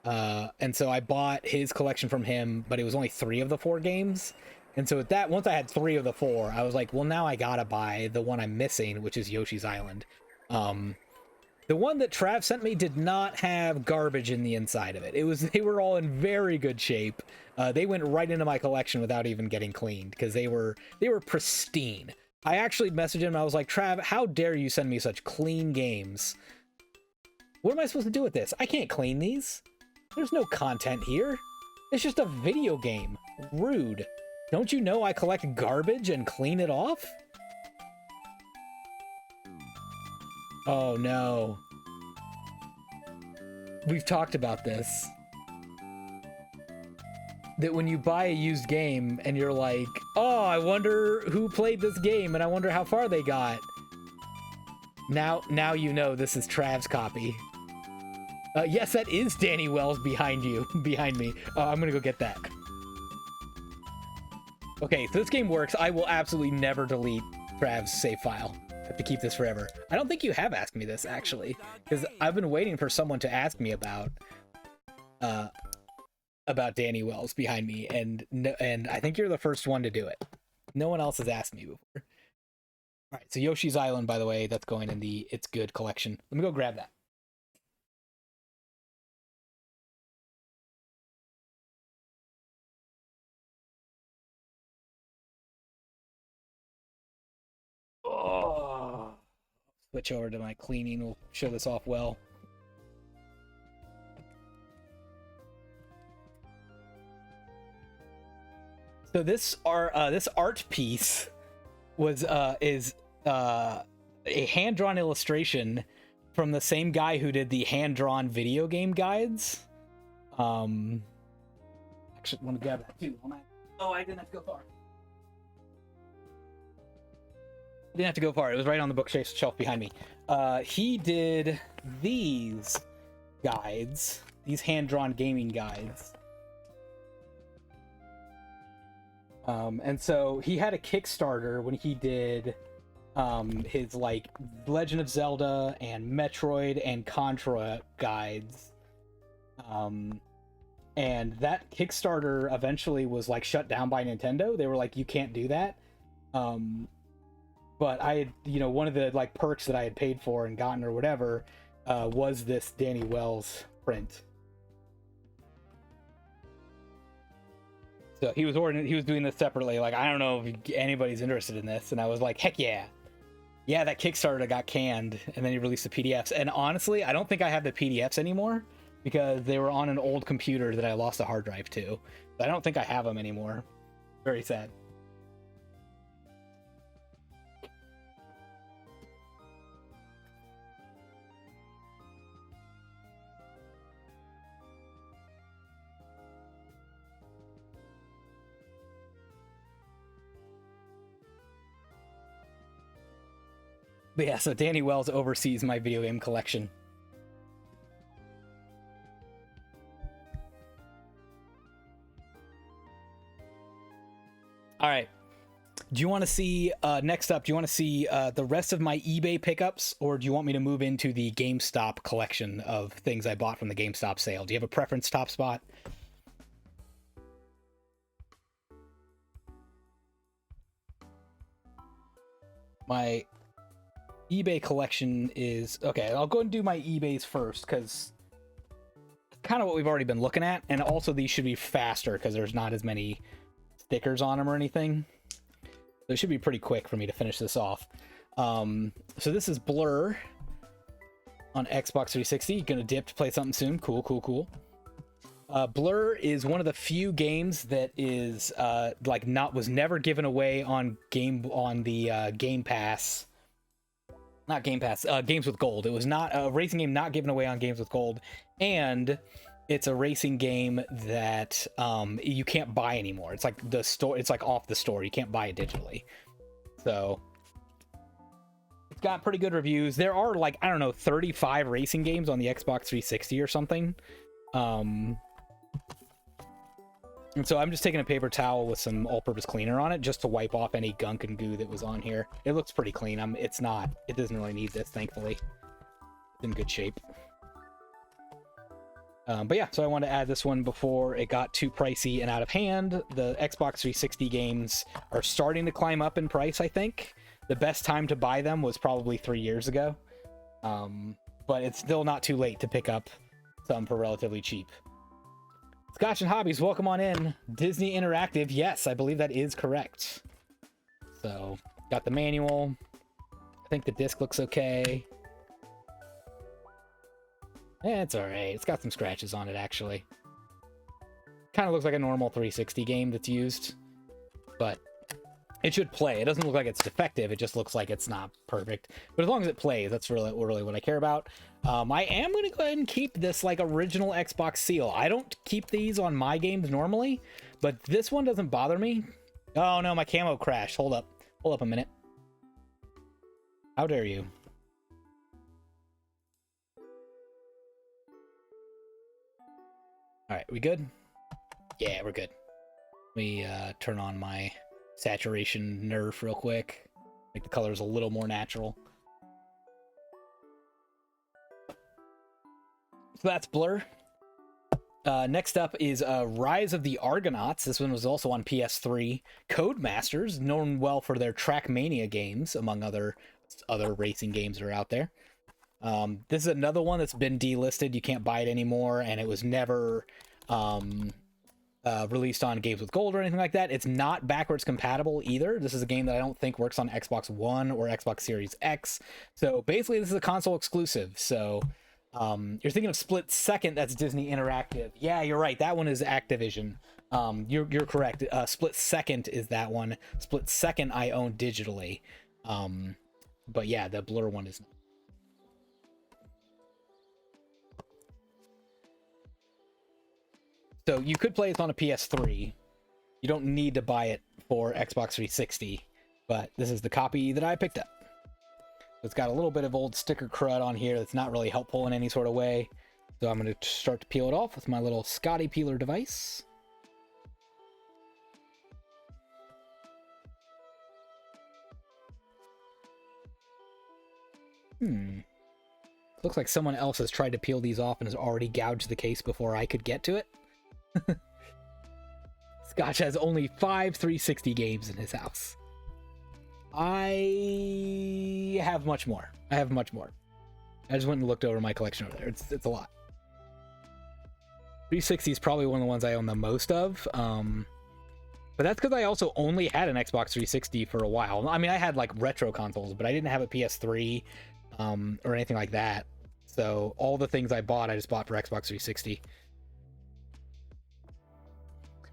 And so I bought his collection from him, but it was only 3 of the 4 games. And so with that, once I had 3 of the 4, I was like, well, now I gotta buy the one I'm missing, which is Yoshi's Island. The one that Trav sent me did not have garbage in the inside of it. They were all in very good shape. They went right into my collection without even getting cleaned because they were pristine. I actually messaged him. I was like, Trav, how dare you send me such clean games? What am I supposed to do with this? I can't clean these. There's no content here. It's just a video game. Rude. Don't you know I collect garbage and clean it off? Oh no. We've talked about this. That when you buy a used game and you're like, oh, I wonder who played this game and I wonder how far they got. Now you know this is Trav's copy. Yes, that is Danny Wells behind me. I'm gonna go get that. Okay, so this game works. I will absolutely never delete Trav's save file. I have to keep this forever. I don't think you have asked me this, actually, because I've been waiting for someone to ask me about Danny Wells behind me, and I think you're the first one to do it. No one else has asked me before. All right, so Yoshi's Island, by the way, that's going in the It's Good collection. Let me go grab that. Oh. Switch over to my cleaning. We'll show this off well. So this art piece is a hand-drawn illustration from the same guy who did the hand-drawn video game guides. Actually, want to grab that too. Oh, I didn't have to go far. I didn't have to go far. It was right on the bookshelf behind me. He did these guides, these hand-drawn gaming guides. And so he had a Kickstarter when he did his like Legend of Zelda and Metroid and Contra guides. And that Kickstarter eventually was like shut down by Nintendo. They were like, you can't do that. But I had, one of the like perks that I had paid for and gotten or whatever was this Danny Wells print. So he was doing this separately. Like, I don't know if anybody's interested in this. And I was like, heck yeah. Yeah, that Kickstarter got canned. And then he released the PDFs. And honestly, I don't think I have the PDFs anymore because they were on an old computer that I lost a hard drive to. But I don't think I have them anymore. Very sad. But yeah, so Danny Wells oversees my video game collection. All right. Do you want to see, next up, do you want to see the rest of my eBay pickups, or do you want me to move into the GameStop collection of things I bought from the GameStop sale? Do you have a preference, Top Spot? My eBay collection is... Okay, I'll go and do my eBays first, because kind of what we've already been looking at, and also these should be faster, because there's not as many stickers on them or anything. So it should be pretty quick for me to finish this off. So this is Blur on Xbox 360. Gonna dip to play something soon. Cool, cool, cool. Blur is one of the few games that is was never given away on Game Pass. Not Game Pass, Games with Gold. It was not a racing game not given away on Games with Gold, and it's a racing game that you can't buy anymore. It's like the store. It's like off the store. You can't buy it digitally. So it's got pretty good reviews. There are like, I don't know, 35 racing games on the Xbox 360 or something. And so I'm just taking a paper towel with some all-purpose cleaner on it just to wipe off any gunk and goo that was on here. It looks pretty clean. It doesn't really need this, thankfully. It's in good shape. But yeah, so I wanted to add this one before it got too pricey and out of hand. The Xbox 360 games are starting to climb up in price, I think. The best time to buy them was probably 3 years ago. But it's still not too late to pick up some for relatively cheap. Scotch and Hobbies, welcome on in. Disney Interactive, yes, I believe that is correct. So, got the manual. I think the disc looks okay. Yeah, it's alright. It's got some scratches on it, actually. Kind of looks like a normal 360 game that's used. But it should play. It doesn't look like it's defective. It just looks like it's not perfect. But as long as it plays, that's really what I care about. I am going to go ahead and keep this like original Xbox seal. I don't keep these on my games normally, but this one doesn't bother me. Oh no, my camo crashed. Hold up. Hold up a minute. How dare you? All right, we good? Yeah, we're good. Let me turn on my saturation nerf real quick. Make the colors a little more natural. So that's Blur. Next up is Rise of the Argonauts. This one was also on PS3. Codemasters, known well for their Trackmania games, among other racing games that are out there. This is another one that's been delisted. You can't buy it anymore, and it was never released on Games with Gold or anything like that. It's not backwards compatible either. This is a game that I don't think works on Xbox One or Xbox Series X. So basically, this is a console exclusive. So you're thinking of Split Second. That's Disney Interactive. Yeah, you're right. That one is Activision. You're correct. Split Second is that one. Split Second I own digitally. But yeah, the Blur one is not. So you could play this on a PS3. You don't need to buy it for Xbox 360, but this is the copy that I picked up. It's got a little bit of old sticker crud on here that's not really helpful in any sort of way. So I'm going to start to peel it off with my little Scotty peeler device. Looks like someone else has tried to peel these off and has already gouged the case before I could get to it. Scotch has only 5 360 games in his house. I have much more. I just went and looked over my collection over there. It's a lot. 360 is probably one of the ones I own the most of. But that's because I also only had an Xbox 360 for a while. I mean, I had like retro consoles, but I didn't have a PS3 or anything like that. So all the things I bought, I just bought for Xbox 360.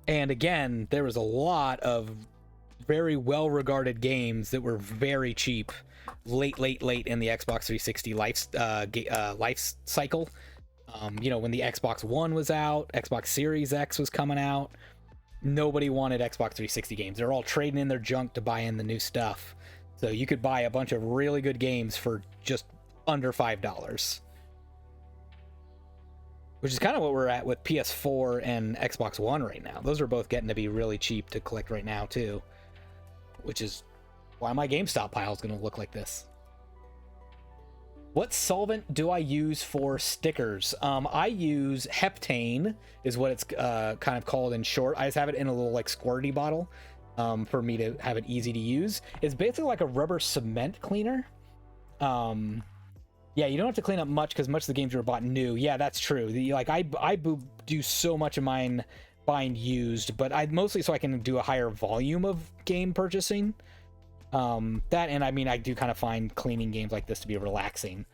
And again, there was a lot of very well-regarded games that were very cheap late in the Xbox 360 life cycle. When the Xbox One was out, Xbox Series X was coming out, nobody wanted Xbox 360 games. They're all trading in their junk to buy in the new stuff. So you could buy a bunch of really good games for just under $5. Which is kind of what we're at with PS4 and Xbox One right now. Those are both getting to be really cheap to collect right now, too. which is why my GameStop pile is going to look like this. What solvent do I use for stickers? I use heptane, is what it's kind of called in short. I just have it in a little like squirty bottle for me to have it easy to use. It's basically like a rubber cement cleaner. Yeah, you don't have to clean up much because much of the games were bought new. Yeah, that's true. Like I do so much of mine buying used, but I mostly so I can do a higher volume of game purchasing. That, and I mean, I do kind of find cleaning games like this to be relaxing.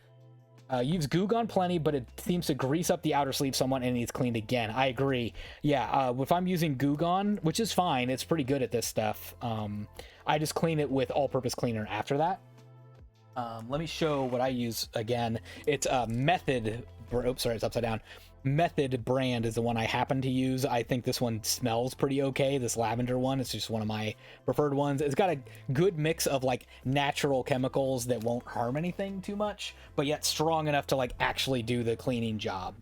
Use Goo Gone plenty, but it seems to grease up the outer sleeve somewhat and it needs cleaned again. I agree. Yeah, if I'm using Goo Gone, which is fine, it's pretty good at this stuff. I just clean it with all-purpose cleaner after that. Let me show what I use again. It's Method. Oops, sorry, it's upside down. Method brand is the one I happen to use. I think this one smells pretty okay. This lavender one, it's just one of my preferred ones. It's got a good mix of like natural chemicals that won't harm anything too much, but yet strong enough to like actually do the cleaning job.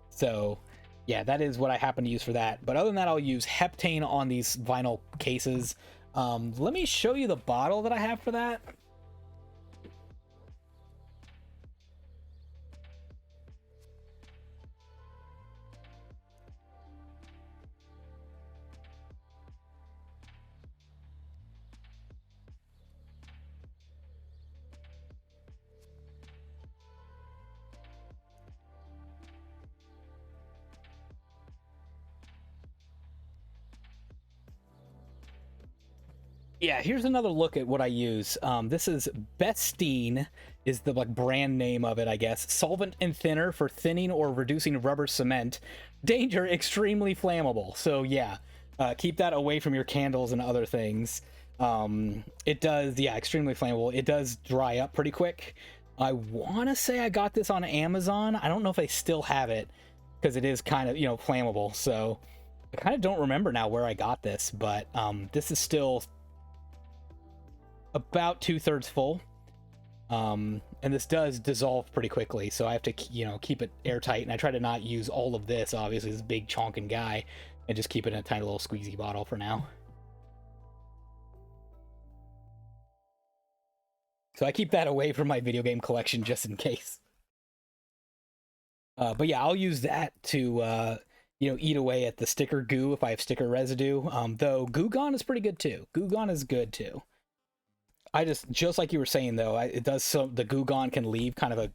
So yeah, that is what I happen to use for that. But other than that, I'll use heptane on these vinyl cases. Let me show you the bottle that I have for that. Yeah, here's another look at what I use. This is Bestine, is the like brand name of it, I guess. Solvent and thinner for thinning or reducing rubber cement. Danger, extremely flammable. So yeah, keep that away from your candles and other things. It does, yeah, extremely flammable. It does dry up pretty quick. I want to say I got this on Amazon. I don't know if they still have it because it is kind of, you know, flammable. So I kind of don't remember now where I got this, but this is still about 2/3 full, and this does dissolve pretty quickly, so I have to, you know, keep it airtight, and I try to not use all of this, obviously, this big chonking guy, and just keep it in a tiny little squeezy bottle for now. So I keep that away from my video game collection just in case. But yeah, I'll use that to you know, eat away at the sticker goo if I have sticker residue. Though Goo Gone is pretty good too. Goo Gone is good too. I just like you were saying though, it does, so the Goo Gone can leave kind of a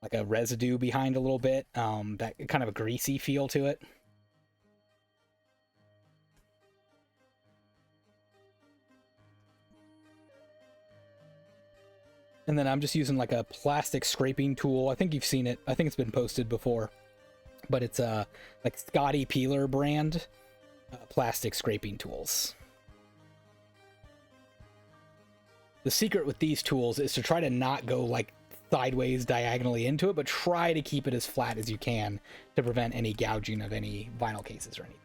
like a residue behind a little bit, that kind of a greasy feel to it. And then I'm just using like a plastic scraping tool. I think you've seen it. I think it's been posted before, but it's like Scotty Peeler brand plastic scraping tools. The secret with these tools is to try to not go like sideways diagonally into it, but try to keep it as flat as you can to prevent any gouging of any vinyl cases or anything.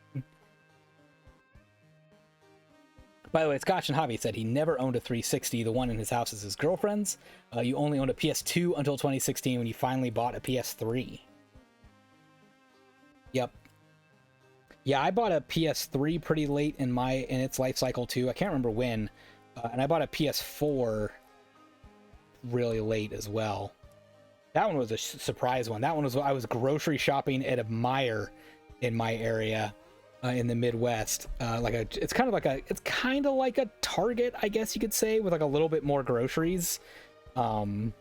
By the way, Scotch and Javi said he never owned a 360. The one in his house is his girlfriend's. You only owned a PS2 until 2016 when you finally bought a PS3. Yep. Yeah, I bought a PS3 pretty late in its life cycle too. I can't remember when. And I bought a PS4 really late as well. That one was a surprise one. That one was, I was grocery shopping at a Meijer in my area in the Midwest. It's kind of like a Target, I guess you could say, with like a little bit more groceries. And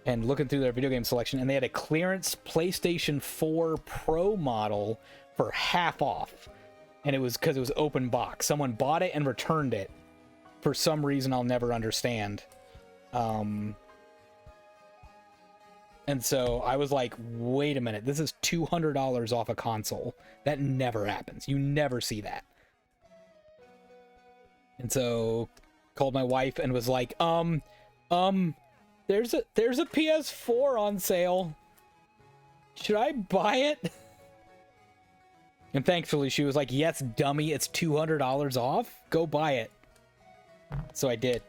looking through their video game selection, and they had a clearance PlayStation 4 Pro model for half off. And it was because it was open box. Someone bought it and returned it for some reason I'll never understand. And so I was like, wait a minute, this is $200 off a console. That never happens. You never see that. And so called my wife and was like, there's a PS4 on sale. Should I buy it? And thankfully she was like, yes, dummy, it's $200 off. Go buy it. So I did.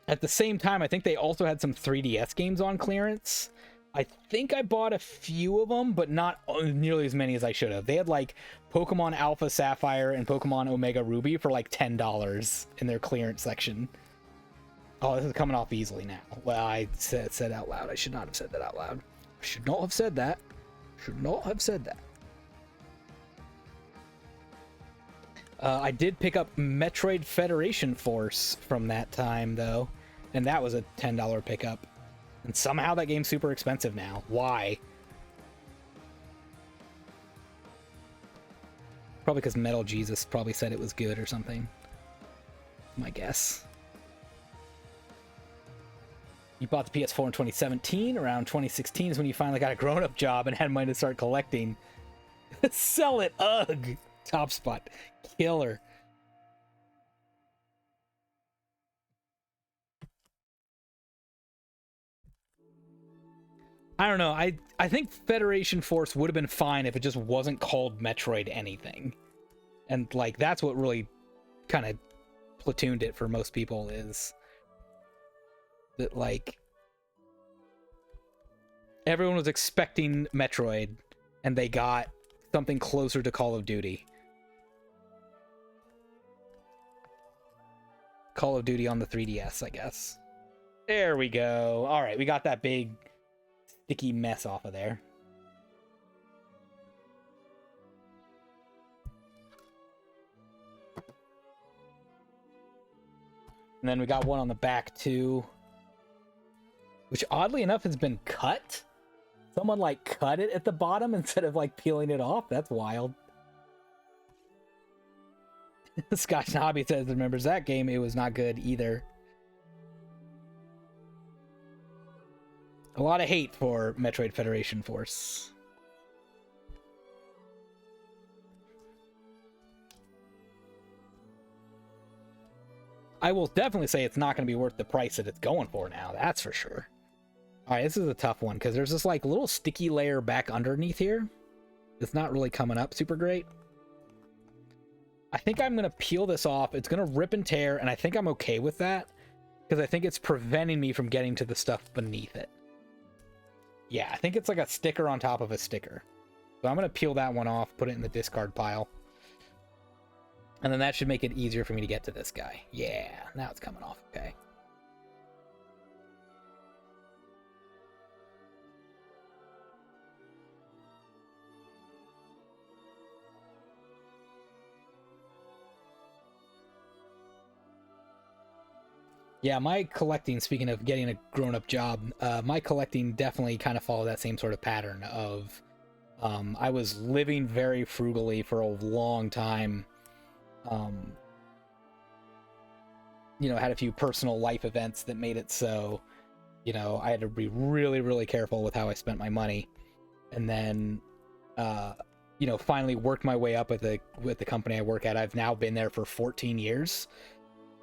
At the same time, I think they also had some 3DS games on clearance. I think I bought a few of them, but not nearly as many as I should have. They had like Pokemon Alpha Sapphire and Pokemon Omega Ruby for like $10 in their clearance section. Oh, this is coming off easily now. Well, I said out loud. I should not have said that out loud. I should not have said that. Should not have said that. I did pick up Metroid Federation Force from that time, though. And that was a $10 pickup. And somehow that game's super expensive now. Why? Probably because Metal Jesus probably said it was good or something. My guess. You bought the PS4 in 2017. Around 2016 is when you finally got a grown-up job and had money to start collecting. Sell it! Ugh! Top Spot. Killer. I don't know. I think Federation Force would have been fine if it just wasn't called Metroid anything. And, like, that's what really kind of platooned it for most people, is that, like, everyone was expecting Metroid, and they got something closer to Call of Duty. Call of Duty on the 3DS, I guess. There we go. All right, we got that big sticky mess off of there. And then we got one on the back too, which oddly enough has been cut. Someone like cut it at the bottom instead of like peeling it off. That's wild. Scotch Hobby says remembers that game. It was not good either. A lot of hate for Metroid Federation Force. I will definitely say it's not going to be worth the price that it's going for now. That's for sure. All right, this is a tough one because there's this like little sticky layer back underneath here. It's not really coming up super great. I think I'm going to peel this off. It's going to rip and tear, and I think I'm okay with that because I think it's preventing me from getting to the stuff beneath it. Yeah, I think it's like a sticker on top of a sticker. So I'm going to peel that one off, put it in the discard pile. And then that should make it easier for me to get to this guy. Yeah, now it's coming off okay. Yeah, my collecting, speaking of getting a grown-up job, my collecting definitely kind of followed that same sort of pattern of I was living very frugally for a long time. You know, had a few personal life events that made it so, you know, I had to be really, really careful with how I spent my money. And then, you know, finally worked my way up with the company I work at. I've now been there for 14 years.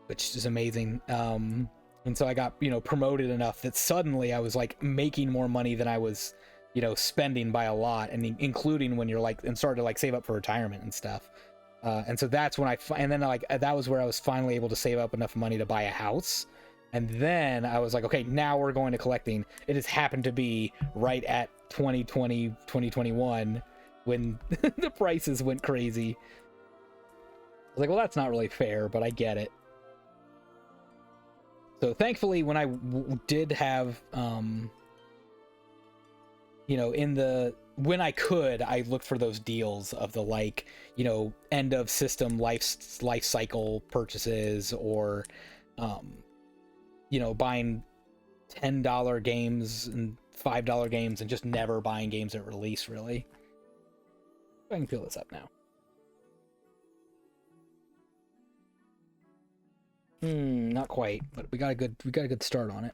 Which is amazing. And so I got, you know, promoted enough that suddenly I was like making more money than I was, you know, spending by a lot, and including when you're like, and started to like save up for retirement and stuff. And so that's when and then like that was where I was finally able to save up enough money to buy a house. And then I was like, okay, now we're going to collecting. It has happened to be right at 2020, 2021 when the prices went crazy. I was like, well, that's not really fair, but I get it. So thankfully, when I did have, you know, when I could, I looked for those deals of the like, you know, end of system life cycle purchases, or, you know, buying $10 games and $5 games and just never buying games at release, really. I can fill this up now. Not quite, but we got a good start on it.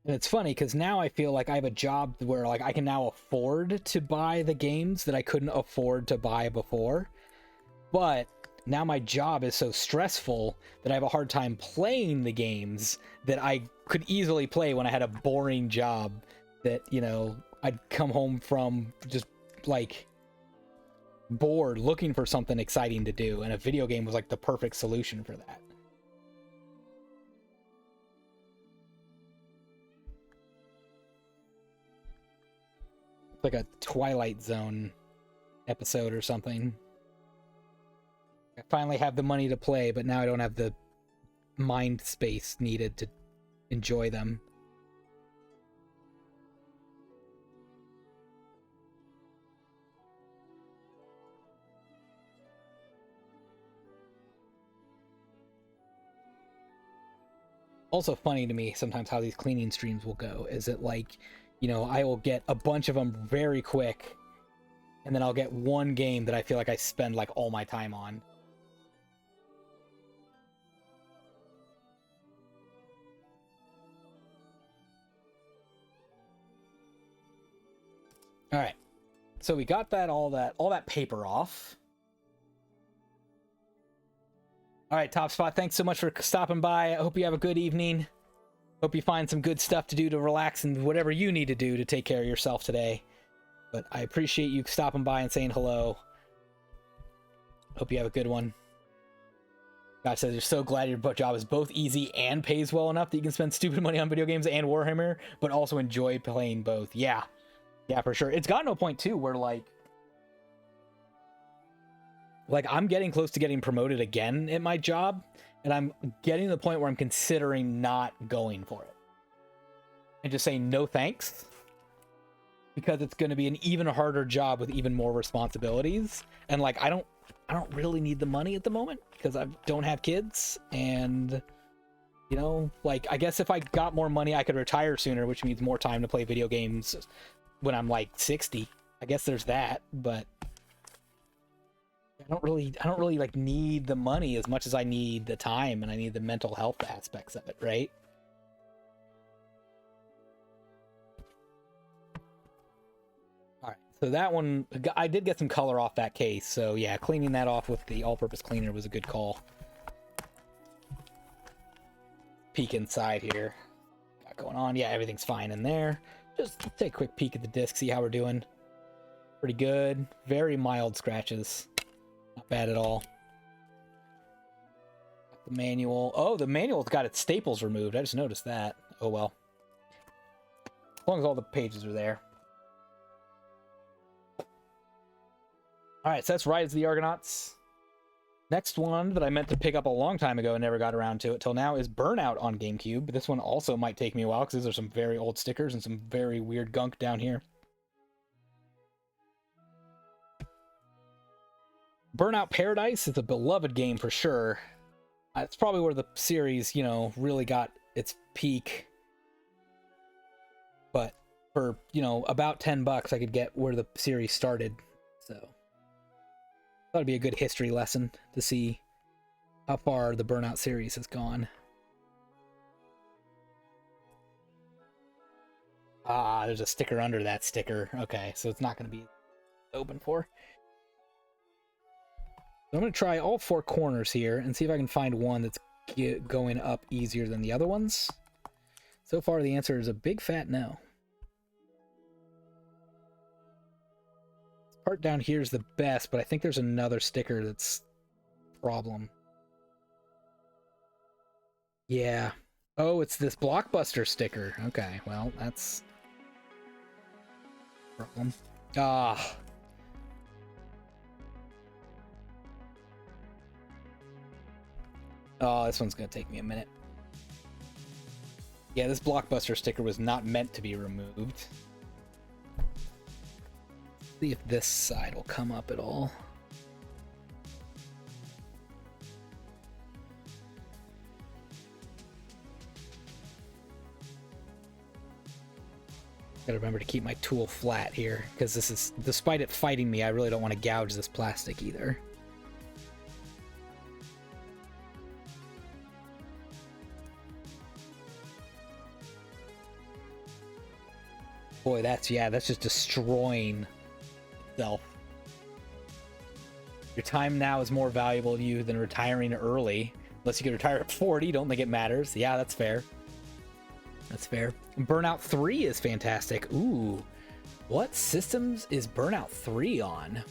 And it's funny because now I feel like I have a job where like I can now afford to buy the games that I couldn't afford to buy before. But now my job is so stressful that I have a hard time playing the games that I could easily play when I had a boring job that, you know, I'd come home from just like bored looking for something exciting to do, and a video game was like the perfect solution for that. It's like a Twilight Zone episode or something. I finally have the money to play, but now I don't have the mind space needed to enjoy them. Also funny to me sometimes how these cleaning streams will go is it like, you know, I will get a bunch of them very quick, and then I'll get one game that I feel like I spend like all my time on. All right, so we got all that paper off. All right, Top Spot, thanks so much for stopping by. I hope you have a good evening. Hope you find some good stuff to do to relax and whatever you need to do to take care of yourself today. But I appreciate you stopping by and saying hello. Hope you have a good one. God says you're so glad your job is both easy and pays well enough that you can spend stupid money on video games and Warhammer, but also enjoy playing both. Yeah. Yeah, for sure. It's gotten to a point, too, where, like I'm getting close to getting promoted again at my job, and I'm getting to the point where I'm considering not going for it. And just saying no thanks. Because it's going to be an even harder job with even more responsibilities. And, like, I don't really need the money at the moment, because I don't have kids, and, you know, like, I guess if I got more money, I could retire sooner, which means more time to play video games when I'm, like, 60. I guess there's that, but I don't really like need the money as much as I need the time, and I need the mental health aspects of it, right? All right, so that one, I did get some color off that case, so yeah, cleaning that off with the all-purpose cleaner was a good call. Peek inside here. Got going on. Yeah, everything's fine in there. Just take a quick peek at the disc, see how we're doing. Pretty good. Very mild scratches. Not bad at all. The manual. Oh, the manual's got its staples removed. I just noticed that. Oh well. As long as all the pages are there. Alright, so that's Rise of the Argonauts. Next one that I meant to pick up a long time ago and never got around to it till now is Burnout on GameCube. This one also might take me a while because these are some very old stickers and some very weird gunk down here. Burnout Paradise is a beloved game for sure. It's probably where the series, you know, really got its peak. But for, you know, about $10 I could get where the series started. So thought it'd be a good history lesson to see how far the Burnout series has gone. Ah, there's a sticker under that sticker. Okay, so it's not going to be open for. So I'm going to try all four corners here and see if I can find one that's going up easier than the other ones. So far, the answer is a big fat no. This part down here is the best, but I think there's another sticker that's a problem. Yeah. Oh, it's this Blockbuster sticker. Okay, well, that's a problem. Ah. Oh, this one's going to take me a minute. Yeah, this Blockbuster sticker was not meant to be removed. See if this side will come up at all. Gotta remember to keep my tool flat here, because this is, despite it fighting me, I really don't want to gouge this plastic either. Boy, that's just destroying itself. Your time now is more valuable to you than retiring early. Unless you can retire at 40, don't think it matters. Yeah, that's fair. That's fair. Burnout 3 is fantastic. Ooh. What systems is Burnout 3 on?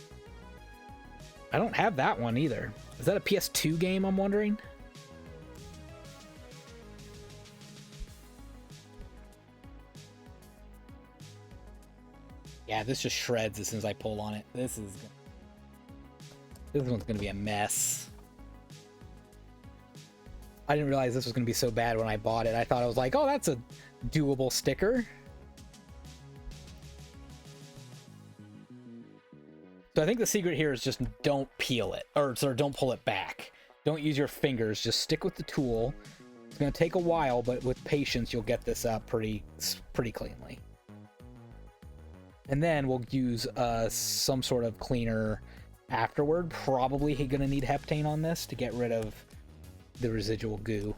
I don't have that one either. Is that a PS2 game, I'm wondering? Yeah, this just shreds as soon as I pull on it. This one's gonna be a mess. I didn't realize this was gonna be so bad when I bought it. I thought I was like, oh, that's a doable sticker. So I think the secret here is just don't peel it, or sorry, don't pull it back. Don't use your fingers, just stick with the tool. It's gonna take a while, but with patience, you'll get this up pretty cleanly. And then we'll use some sort of cleaner afterward. Probably gonna need heptane on this to get rid of the residual goo.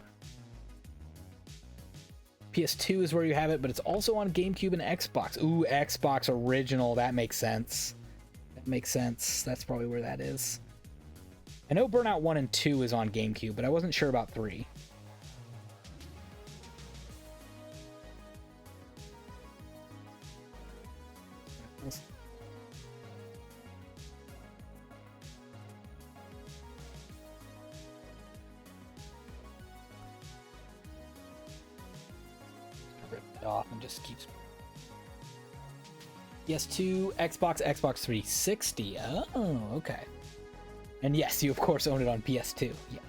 PS2 is where you have it, but it's also on GameCube and Xbox. Ooh, Xbox original, that makes sense. That makes sense. That's probably where that is. I know Burnout 1 and 2 is on GameCube, but I wasn't sure about 3. Rip it off and just keeps. PS2, Xbox, Xbox 360. Oh, okay. And yes, you of course own it on PS2. Yes.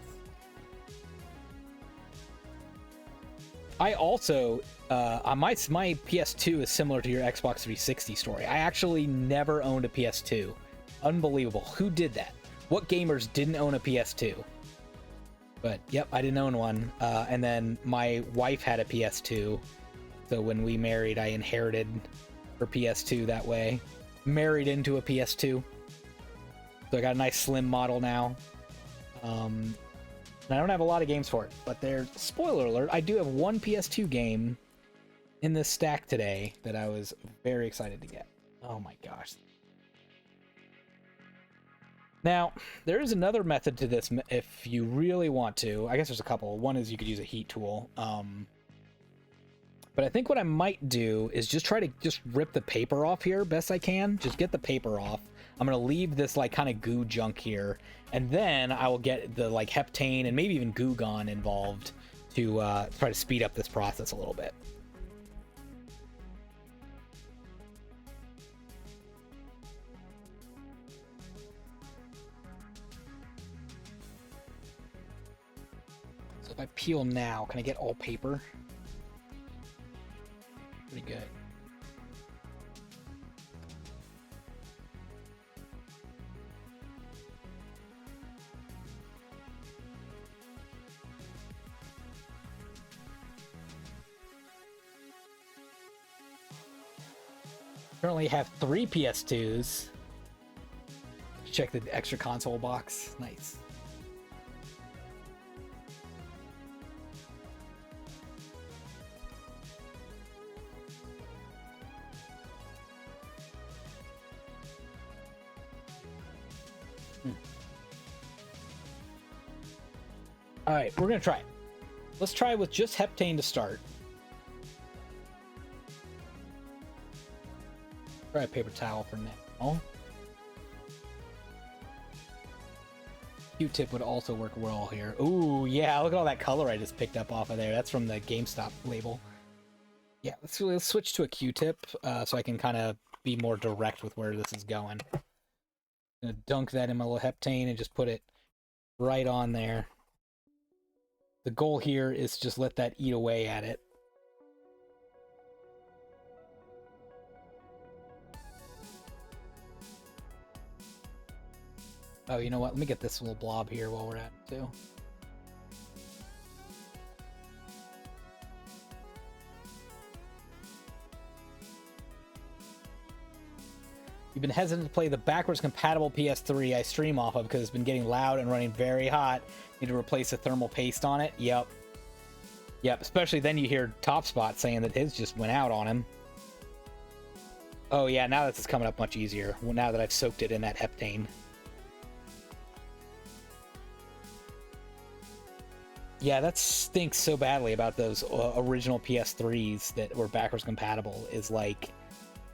I also, my PS2 is similar to your Xbox 360 story. I actually never owned a PS2. Unbelievable. Who did that? What gamers didn't own a PS2? But yep, I didn't own one. And then my wife had a PS2. So when we married, I inherited her PS2 that way. Married into a PS2. So I got a nice slim model now. And I don't have a lot of games for it, but they're, spoiler alert, I do have one PS2 game in this stack today that I was very excited to get. Oh my gosh. Now, there is another method to this if you really want to. I guess there's a couple. One is you could use a heat tool. But I think what I might do is just try to just rip the paper off here best I can. Just get the paper off. I'm going to leave this like kind of goo junk here. And then I will get the like heptane and maybe even Goo Gone involved to try to speed up this process a little bit. So if I peel now, can I get all paper? Pretty good. Currently have 3 PS2s. Check the extra console box. Nice. All right, we're gonna try it. Let's try with just heptane to start. Try a paper towel for now. Q-tip would also work well here. Ooh, yeah, look at all that color I just picked up off of there. That's from the GameStop label. Yeah, let's switch to a Q-tip so I can kind of be more direct with where this is going. I'm gonna dunk that in my little heptane and just put it right on there. The goal here is to just let that eat away at it. Oh, you know what? Let me get this little blob here while we're at it, too. You've been hesitant to play the backwards compatible PS3 I stream off of because it's been getting loud and running very hot. Need to replace the thermal paste on it. Yep. Yep, especially then you hear Top Spot saying that his just went out on him. Oh yeah, now this is coming up much easier. Well, now that I've soaked it in that heptane. Yeah, that stinks so badly about those original PS3s that were backwards compatible, is like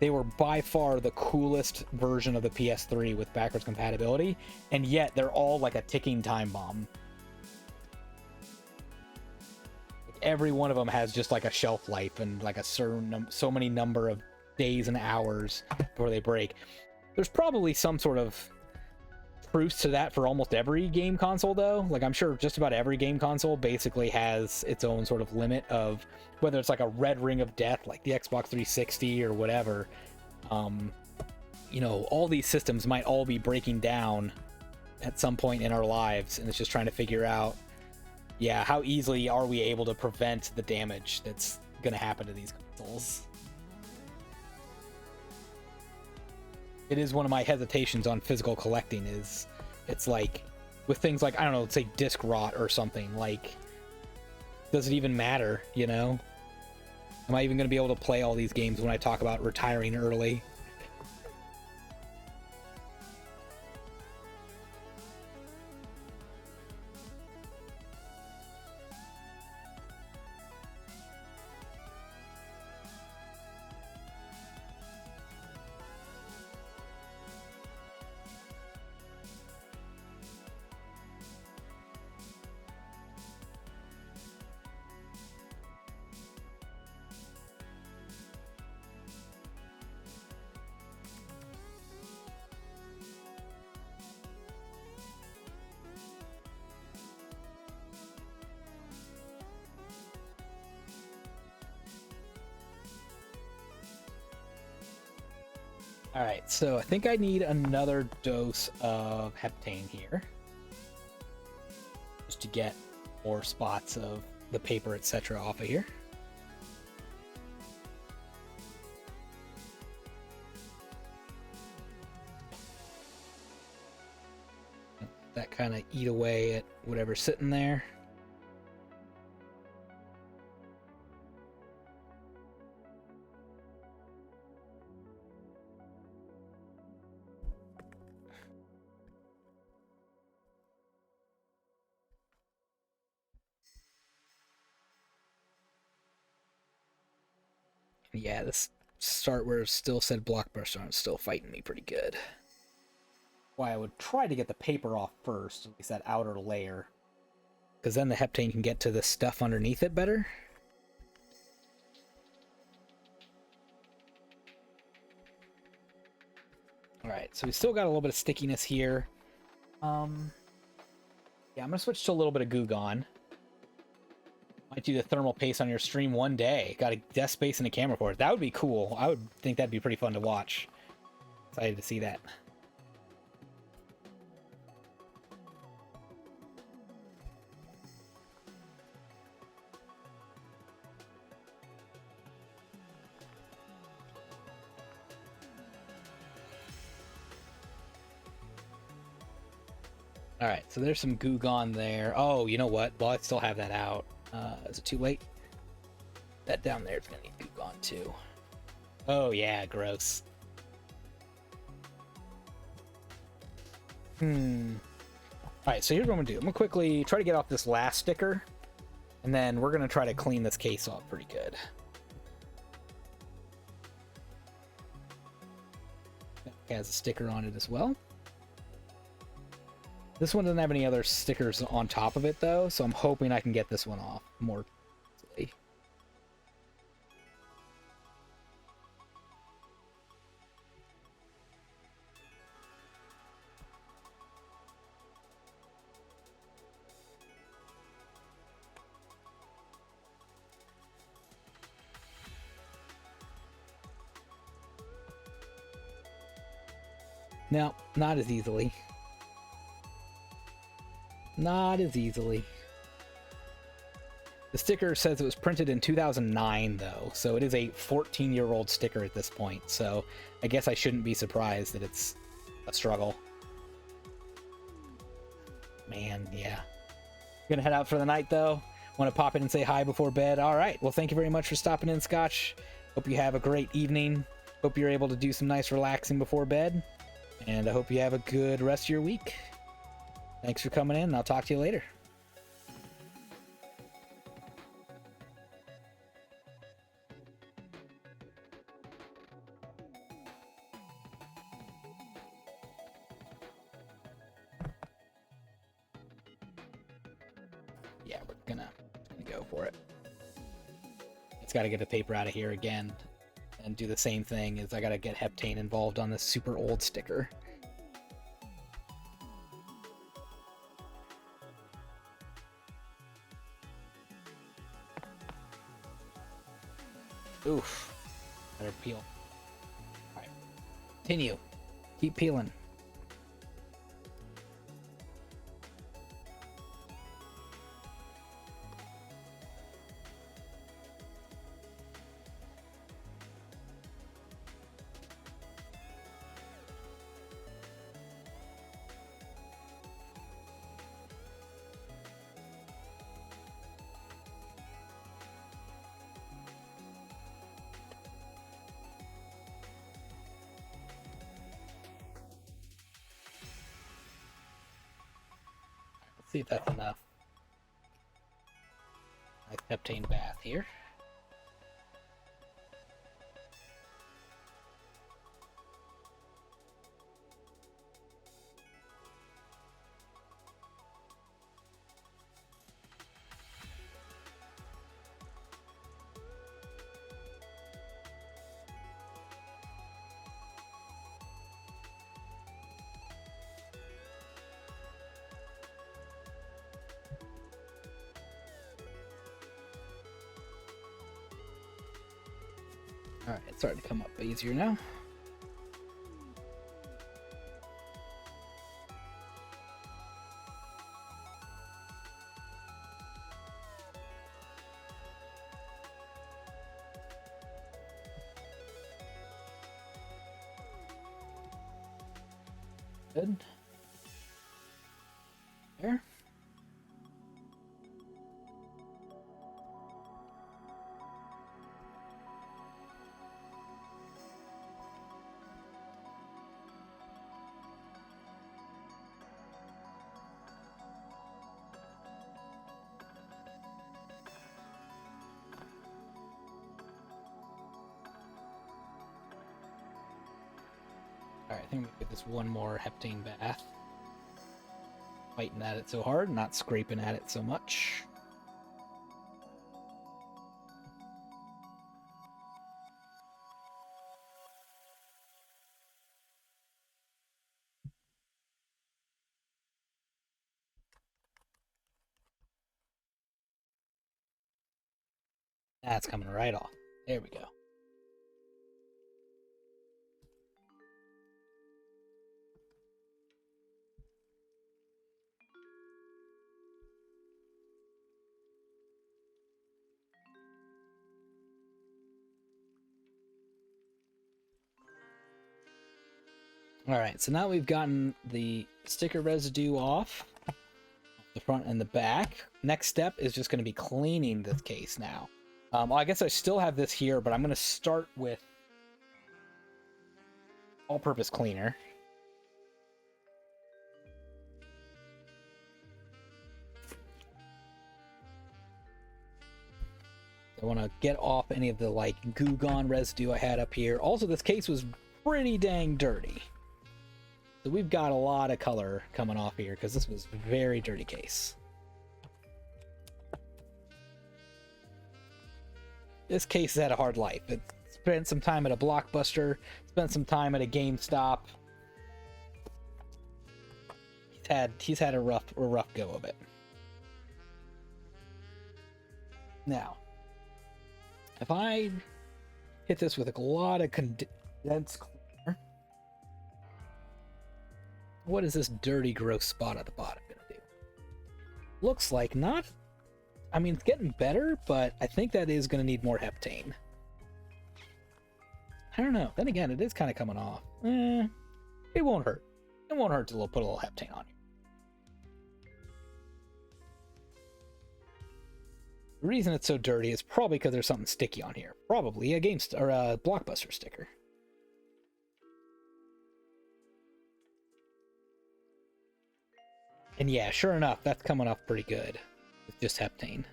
they were by far the coolest version of the PS3 with backwards compatibility, and yet they're all like a ticking time bomb. Every one of them has just like a shelf life and like a certain so many number of days and hours before they break. There's probably some sort of proofs to that for almost every game console, though. Like, I'm sure just about every game console basically has its own sort of limit of whether it's like a red ring of death, like the Xbox 360 or whatever. You know, all these systems might all be breaking down at some point in our lives, and it's just trying to figure out, yeah, how easily are we able to prevent the damage that's going to happen to these consoles? It is one of my hesitations on physical collecting is it's like with things like, I don't know, let's say disc rot or something, like, does it even matter, you know? Am I even going to be able to play all these games when I talk about retiring early? Alright, so I think I need another dose of heptane here. Just to get more spots of the paper, etc. off of here. That kind of eat away at whatever's sitting there. Yeah, this start where it still said Blockbuster on, it's still fighting me pretty good. Why I would try to get the paper off first, at least that outer layer, because then the heptane can get to the stuff underneath it better. Alright, so we still got a little bit of stickiness here. Yeah, I'm gonna switch to a little bit of Goo Gone. Might do the thermal paste on your stream one day. Got a desk space and a camera for it. That would be cool. I would think that'd be pretty fun to watch. Excited to see that. Alright, so there's some Goo Gone there. Oh, you know what? Well, I still have that out. Is it too late? That down there is going to need Goo Gone too. Oh yeah, gross. Alright, so here's what I'm going to do. I'm going to quickly try to get off this last sticker, and then we're going to try to clean this case off pretty good. It has a sticker on it as well. This one doesn't have any other stickers on top of it, though, so I'm hoping I can get this one off more easily. No, not as easily. Not as easily. The sticker says it was printed in 2009, though, so it is a 14-year-old sticker at this point, so I guess I shouldn't be surprised that it's a struggle. Man, yeah. Gonna head out for the night, though. Want to pop in and say hi before bed? All right, well, thank you very much for stopping in, Scotch. Hope you have a great evening. Hope you're able to do some nice relaxing before bed, and I hope you have a good rest of your week. Thanks for coming in, and I'll talk to you later. Yeah, we're gonna go for it. It's got to get the paper out of here again and do the same thing. Is I got to get heptane involved on this super old sticker. Oof. Better peel. Alright. Continue. Keep peeling. See if that's enough. Nice heptane bath here. Alright, it's starting to come up easier now. Good. There. Alright, I think we get this one more heptane bath. Fighting at it so hard, not scraping at it so much. That's coming right off. There we go. Alright, so now we've gotten the sticker residue off the front and the back. Next step is just going to be cleaning this case now. Well, I guess I still have this here, but I'm going to start with all-purpose cleaner. I want to get off any of the like Goo Gone residue I had up here. Also, this case was pretty dang dirty. So we've got a lot of color coming off here because this was a very dirty case. This case has had a hard life. It spent some time at a Blockbuster, spent some time at a GameStop. He's had a rough go of it. Now, if I hit this with a lot of condensed cleaner, what is this dirty, gross spot at the bottom gonna do? Looks like not. I mean, it's getting better, but I think that is gonna need more heptane. I don't know. Then again, it is kind of coming off. It won't hurt. It won't hurt to put a little heptane on here. The reason it's so dirty is probably because there's something sticky on here. Probably a GameStop or a Blockbuster sticker. And yeah, sure enough, that's coming off pretty good. It's just heptane.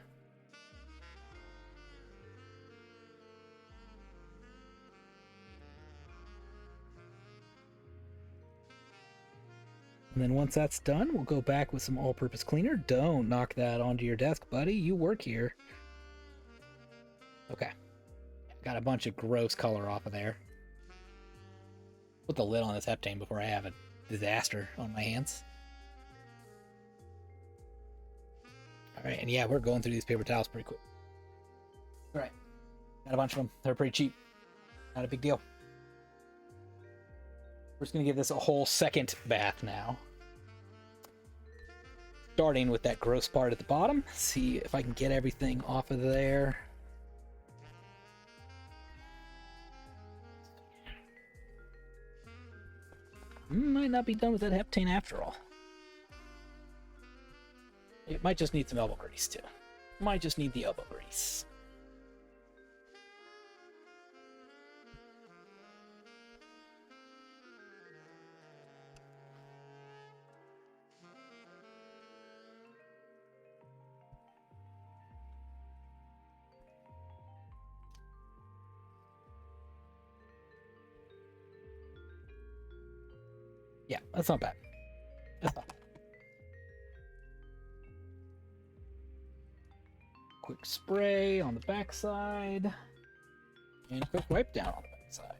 And then once that's done, we'll go back with some all-purpose cleaner. Don't knock that onto your desk, buddy. You work here. Okay. Got a bunch of gross color off of there. Put the lid on this heptane before I have a disaster on my hands. Alright, and yeah, we're going through these paper towels pretty quick. Alright. Got a bunch of them. They're pretty cheap. Not a big deal. We're just going to give this a whole second bath now. Starting with that gross part at the bottom. See if I can get everything off of there. Might not be done with that heptane after all. It might just need some elbow grease too. Might just need the elbow grease. Yeah, that's not bad. That's not bad. Quick spray on the backside. And a quick wipe down on the backside.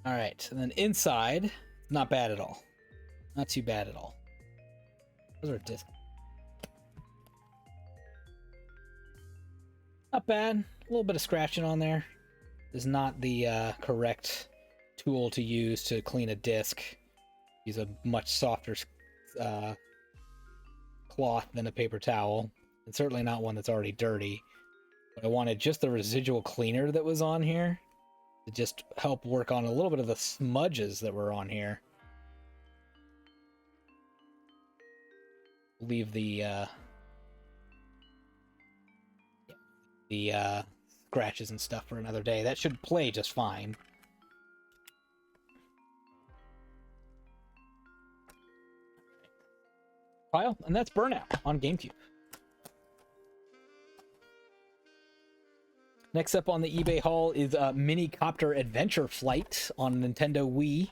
All right, and then inside, not bad at all. Not too bad at all. Those are discs. Not bad. A little bit of scratching on there. Is not the correct tool to use to clean a disc. Use a much softer cloth than a paper towel, and certainly not one that's already dirty. But I wanted just the residual cleaner that was on here to just help work on a little bit of the smudges that were on here. Leave the scratches and stuff for another day. That should play just fine. Pile, and that's Burnout on GameCube. Next up on the eBay haul is Mini Copter Adventure Flight on Nintendo Wii.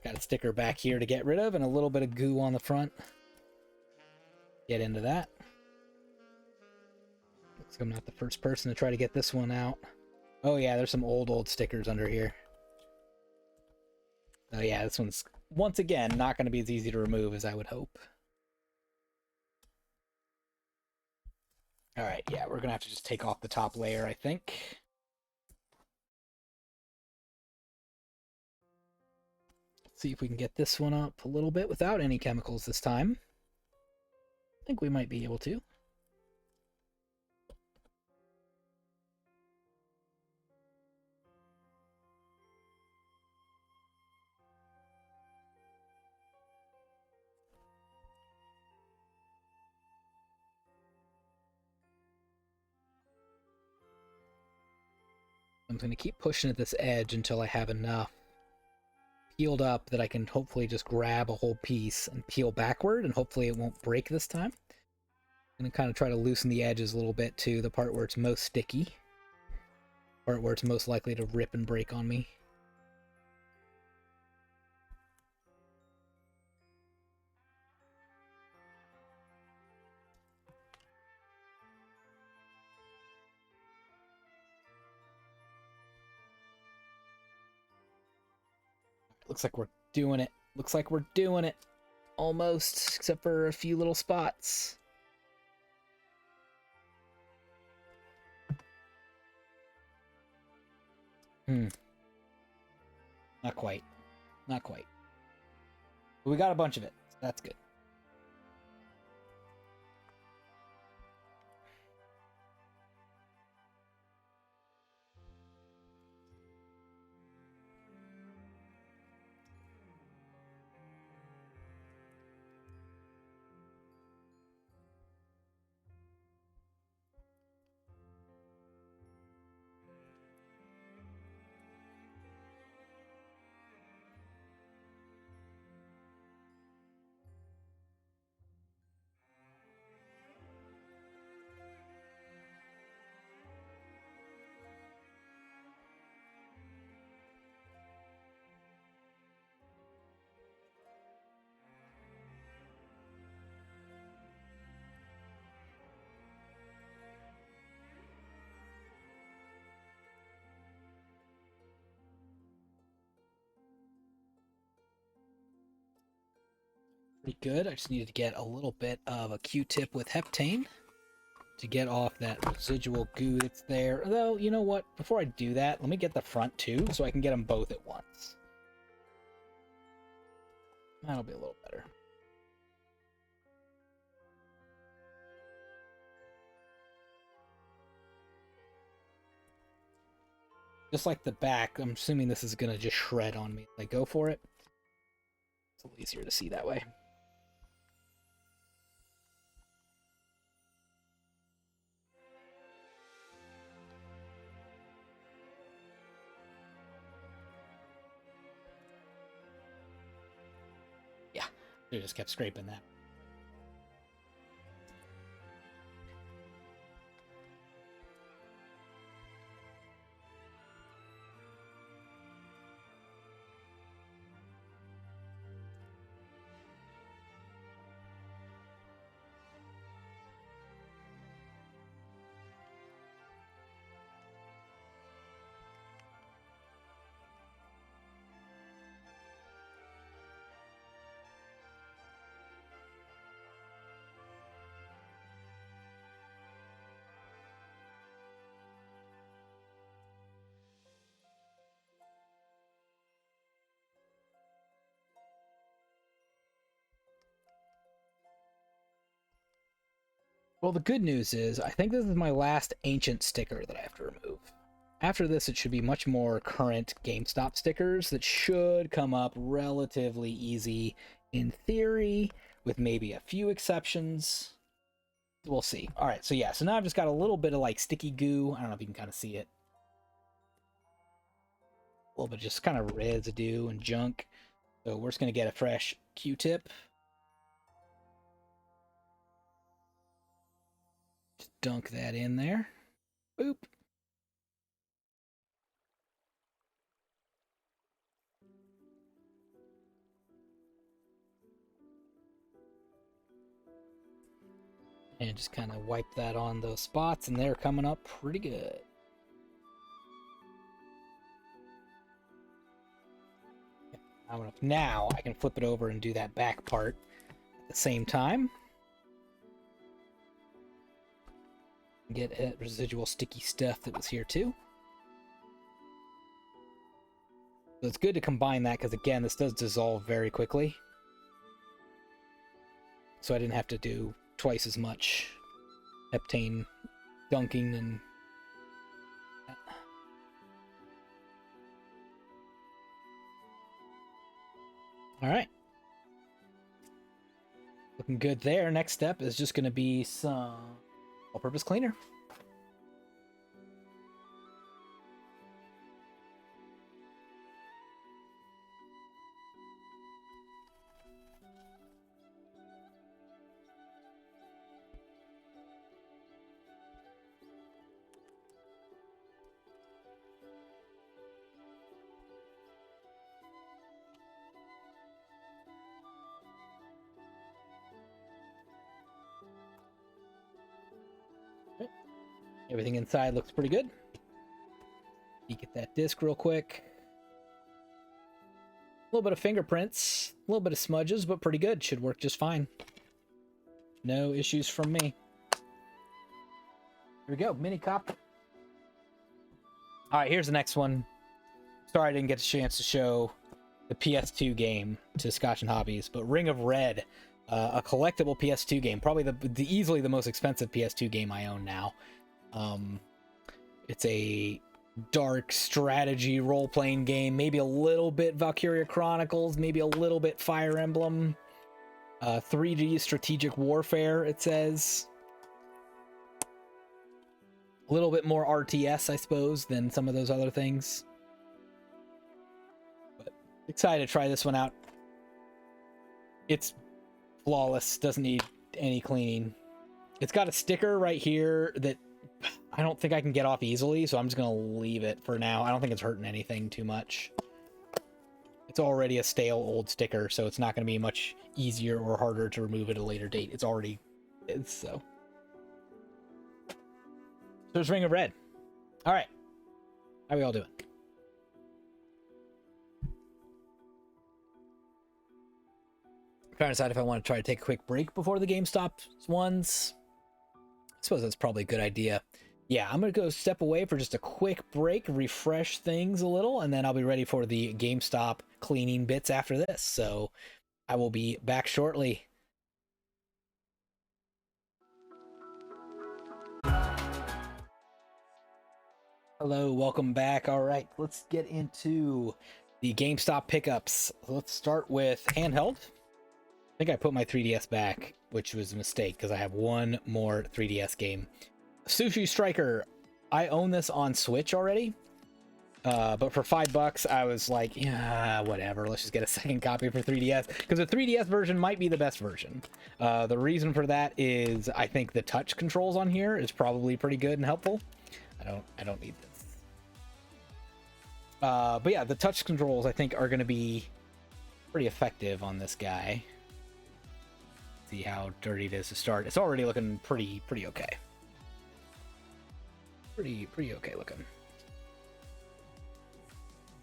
Got a sticker back here to get rid of and a little bit of goo on the front. Get into that. Looks like I'm not the first person to try to get this one out. Oh yeah, there's some old stickers under here. Oh yeah, this one's, once again, not going to be as easy to remove as I would hope. Alright, yeah, we're going to have to just take off the top layer, I think. Let's see if we can get this one up a little bit without any chemicals this time. I think we might be able to. I'm going to keep pushing at this edge until I have enough peeled up that I can hopefully just grab a whole piece and peel backward, and hopefully it won't break this time. I'm going to kind of try to loosen the edges a little bit too, the part where it's most sticky. Part where it's most likely to rip and break on me. Looks like we're doing it. Looks like we're doing it. Almost, except for a few little spots. Not quite. Not quite. But we got a bunch of it. So that's good. Pretty good. I just needed to get a little bit of a Q-tip with heptane to get off that residual goo that's there. Though, you know what? Before I do that, let me get the front too, so I can get them both at once. That'll be a little better. Just like the back, I'm assuming this is gonna just shred on me. Like, go for it. It's a little easier to see that way. Yeah, they just kept scraping that. Well, the good news is, I think this is my last ancient sticker that I have to remove. After this, it should be much more current GameStop stickers that should come up relatively easy in theory, with maybe a few exceptions. We'll see. All right, so yeah, so now I've just got a little bit of like sticky goo. I don't know if you can kind of see it. A little bit of just kind of residue and junk. So we're just going to get a fresh Q-tip. Just dunk that in there. Boop. And just kind of wipe that on those spots, and they're coming up pretty good. Now I can flip it over and do that back part at the same time. Get that residual sticky stuff that was here too. So it's good to combine that because, again, this does dissolve very quickly. So I didn't have to do twice as much heptane dunking and... Alright. Looking good there. Next step is just going to be some all-purpose cleaner. Everything inside looks pretty good. You get that disc real quick. A little bit of fingerprints, a little bit of smudges, but pretty good. Should work just fine. No issues from me. Here we go, mini cop. All right, here's the next one. Sorry I didn't get a chance to show the PS2 game to Scotch and Hobbies, but Ring of Red, a collectible PS2 game, probably the easily the most expensive PS2 game I own now. It's a dark strategy role-playing game, maybe a little bit Valkyria Chronicles, maybe a little bit Fire Emblem, 3D strategic warfare, it says. A little bit more RTS, I suppose, than some of those other things. But excited to try this one out. It's flawless, doesn't need any cleaning. It's got a sticker right here that I don't think I can get off easily, so I'm just gonna leave it for now. I don't think it's hurting anything too much. It's already a stale old sticker, so it's not gonna be much easier or harder to remove at a later date. It's already is, so. So there's Ring of Red. All right, how we all doing? trying to decide if I want to try to take a quick break before the GameStop ones. I suppose that's probably a good idea. Yeah, I'm going to go step away for just a quick break, refresh things a little, and then I'll be ready for the GameStop cleaning bits after this. So I will be back shortly. Hello, welcome back. All right, let's get into the GameStop pickups. Let's start with handheld. I think I put my 3DS back, which was a mistake because I have one more 3DS game. Sushi Striker. I own this on Switch already, but for $5 I was like, yeah, whatever, let's just get a second copy for 3DS, because the 3DS version might be the best version. The reason for that is I think the touch controls on here is probably pretty good and helpful. I don't need this, but yeah, the touch controls I think are going to be pretty effective on this guy. See how dirty it is to start. It's already looking pretty okay. Pretty okay looking.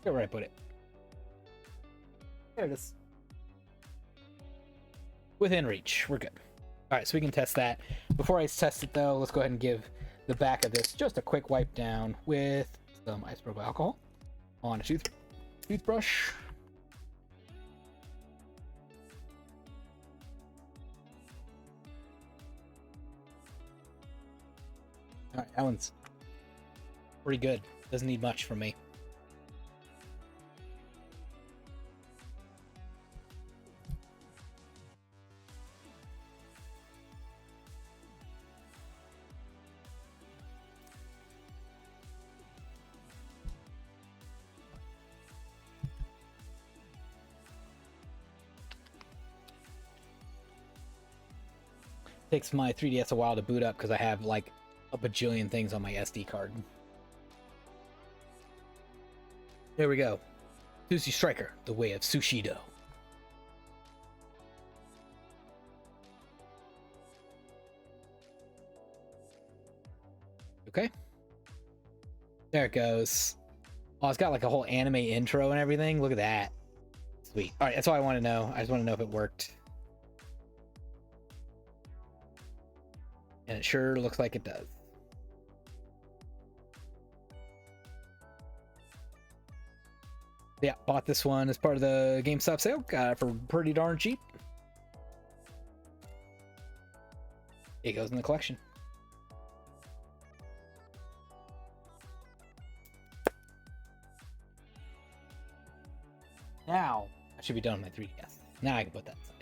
Where would I put it? There it is. Within reach. We're good. All right, so we can test that. Before I test it, though, let's go ahead and give the back of this just a quick wipe down with some isopropyl alcohol on a toothbrush. All right, that one's pretty good. Doesn't need much from me. Takes my 3DS a while to boot up because I have like a bajillion things on my SD card. There we go. Sushi Striker, the way of Sushido. Okay. There it goes. Oh, it's got like a whole anime intro and everything. Look at that. Sweet. All right, that's all I want to know. I just want to know if it worked. And it sure looks like it does. Yeah, bought this one as part of the GameStop sale. Got it for pretty darn cheap. It goes in the collection. Now, I should be done with my 3DS. Now I can put that aside.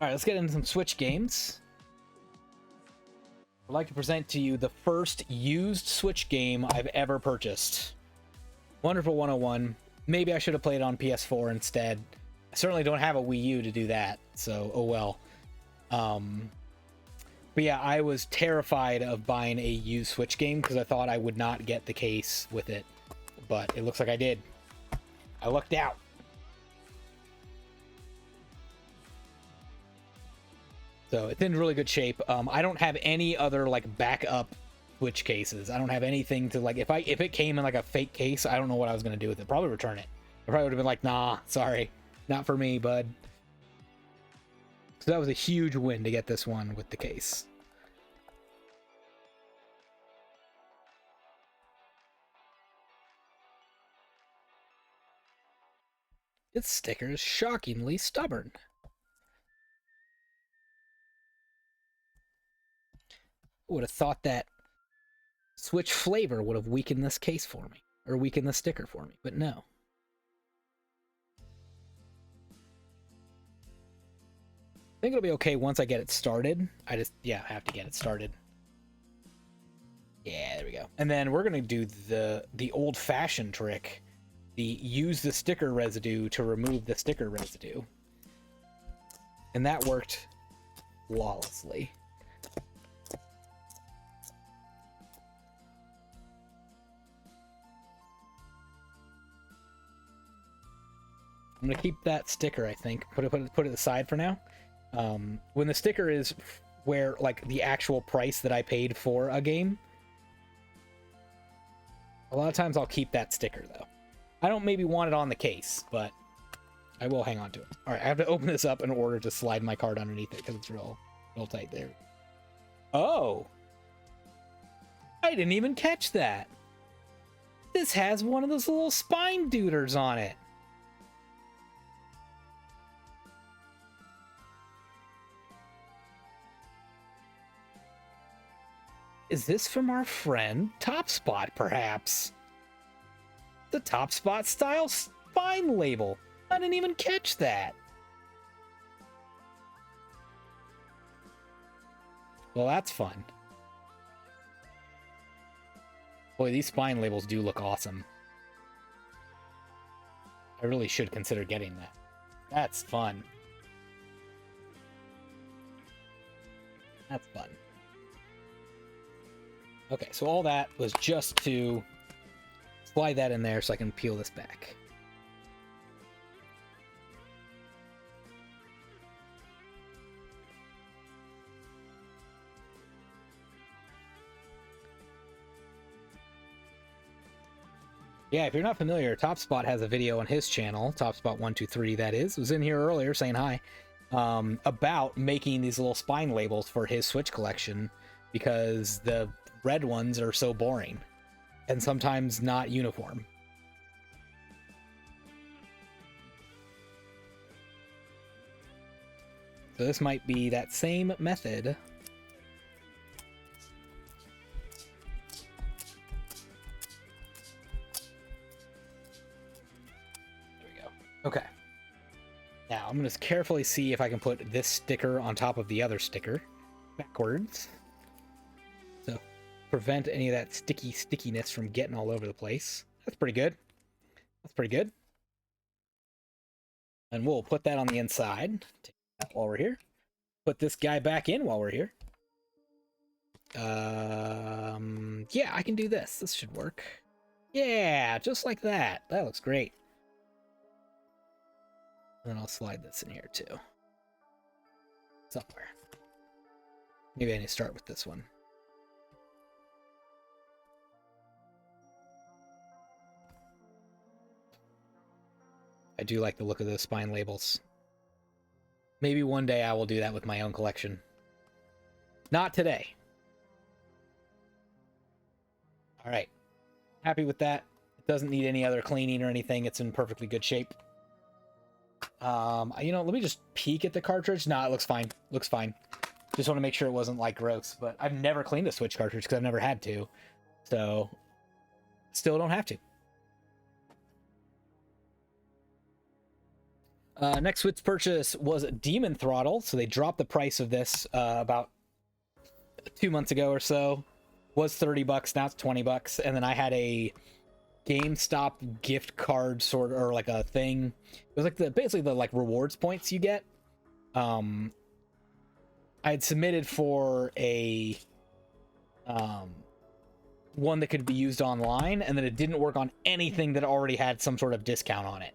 All right, let's get into some Switch games. I'd like to present to you the first used Switch game I've ever purchased. Wonderful 101. Maybe I should have played it on PS4 instead. I certainly don't have a Wii U to do that, so oh well. But yeah, I was terrified of buying a used Switch game because I thought I would not get the case with it. But it looks like I did. I lucked out. So it's in really good shape. I don't have any other like backup Switch cases. I don't have anything to like, if it came in like a fake case, I don't know what I was going to do with it. Probably return it. I probably would have been like, nah, sorry. Not for me, bud. So that was a huge win to get this one with the case. Its sticker is shockingly stubborn. I would have thought that Switch flavor would have weakened this case for me, or weakened the sticker for me, but no. I think it'll be okay once I get it started. I have to get it started. Yeah, there we go. And then we're gonna do the old-fashioned trick, use the sticker residue to remove the sticker residue, and that worked flawlessly. I'm gonna keep that sticker, I think. Put it aside for now. When the sticker is where like the actual price that I paid for a game, A lot of times I'll keep that sticker, though. I don't maybe want it on the case, but I will hang on to it. All right, I have to open this up in order to slide my card underneath it because it's real tight there. Oh! I didn't even catch that. This has one of those little spine duders on it. Is this from our friend Top Spot, perhaps? The Top Spot style spine label. I didn't even catch that. Well, that's fun. Boy, these spine labels do look awesome. I really should consider getting that. That's fun. That's fun. Okay, so all that was just to slide that in there so I can peel this back. Yeah, if you're not familiar, TopSpot has a video on his channel, TopSpot123 that is, was in here earlier saying hi, about making these little spine labels for his Switch collection because the red ones are so boring and sometimes not uniform. So this might be that same method. There we go. Okay. Now I'm going to carefully see if I can put this sticker on top of the other sticker backwards. So prevent any of that stickiness from getting all over the place. That's pretty good. That's pretty good. And we'll put that on the inside. Take that while we're here. Put this guy back in while we're here. Yeah, I can do this. This should work. Yeah, just like that. That looks great. And then I'll slide this in here too. Somewhere. Maybe I need to start with this one. I do like the look of those spine labels. Maybe one day I will do that with my own collection. Not today. All right. Happy with that. It doesn't need any other cleaning or anything. It's in perfectly good shape. You know, let me just peek at the cartridge. Nah, it looks fine. Looks fine. Just want to make sure it wasn't like gross, but I've never cleaned a Switch cartridge because I've never had to. So still don't have to. Next Switch purchase was Demon Throttle. So they dropped the price of this about 2 months ago or so. Was $30, now it's $20. And then I had a GameStop gift card sort, or like a thing. It was like basically the like rewards points you get. I had submitted for a one that could be used online, and then it didn't work on anything that already had some sort of discount on it.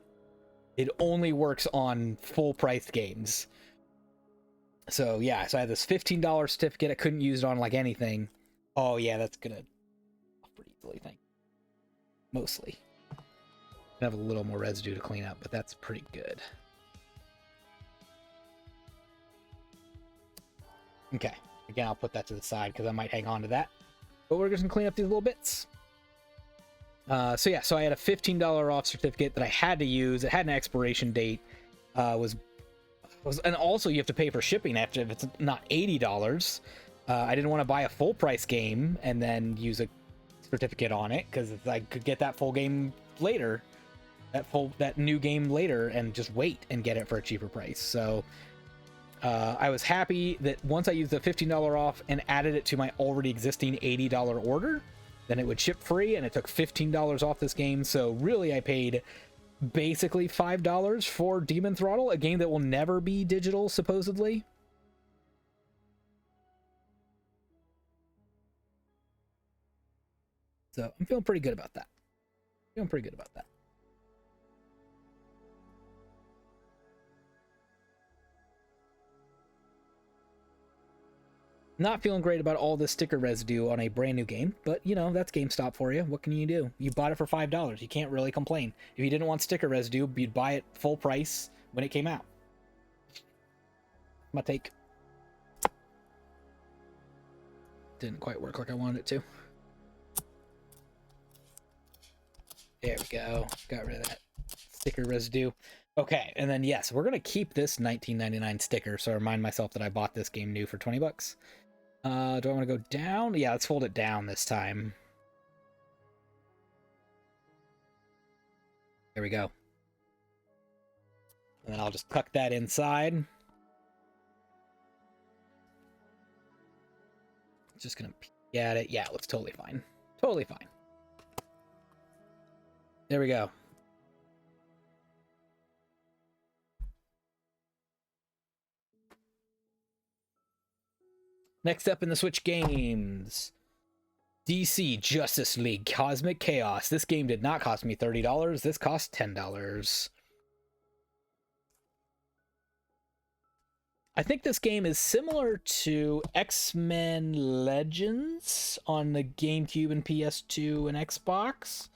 It only works on full-priced games. So yeah, so I had this $15 certificate. I couldn't use it on like anything. Oh yeah, that's gonna pretty easily, I think. Mostly. I have a little more residue to clean up, but that's pretty good. Okay, again, I'll put that to the side because I might hang on to that. But we're just gonna clean up these little bits. So yeah, so I had a $15 off certificate that I had to use. It had an expiration date. And also you have to pay for shipping after if it's not $80. I didn't want to buy a full price game and then use a certificate on it because I could get that full game later, that new game later, and just wait and get it for a cheaper price. So I was happy that once I used the $15 off and added it to my already existing $80 order, then it would ship free, and it took $15 off this game. So really I paid basically $5 for Demon Throttle, a game that will never be digital supposedly. So I'm feeling pretty good about that. Not feeling great about all this sticker residue on a brand new game, but you know, that's GameStop for you. What can you do? You bought it for $5. You can't really complain. If you didn't want sticker residue, you'd buy it full price when it came out. My take. Didn't quite work like I wanted it to. There we go. Got rid of that sticker residue. Okay, and then yes, we're gonna keep this $19.99 sticker, so I remind myself that I bought this game new for 20 bucks. Do I want to go down? Yeah, let's fold it down this time. There we go. And then I'll just tuck that inside. Just gonna peek at it. Yeah, it looks totally fine. Totally fine. There we go. Next up in the Switch games, DC Justice League Cosmic Chaos. This game did not cost me $30. This cost $10. I think this game is similar to X-Men Legends on the GameCube and PS2 and Xbox.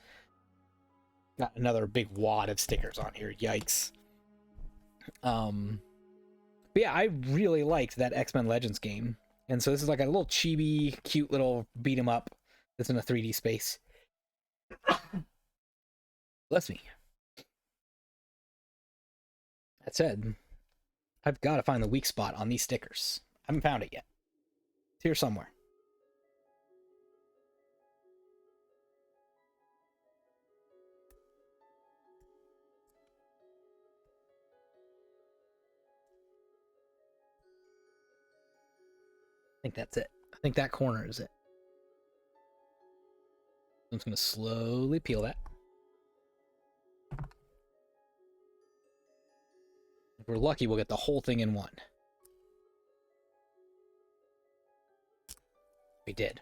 Got another big wad of stickers on here. Yikes. But yeah, I really liked that X-Men Legends game. And so this is like a little chibi, cute little beat 'em up that's in a 3D space. Bless me. That said, I've got to find the weak spot on these stickers. I haven't found it yet. It's here somewhere. I think that's it. I think that corner is it. I'm just going to slowly peel that. If we're lucky, we'll get the whole thing in one. We did.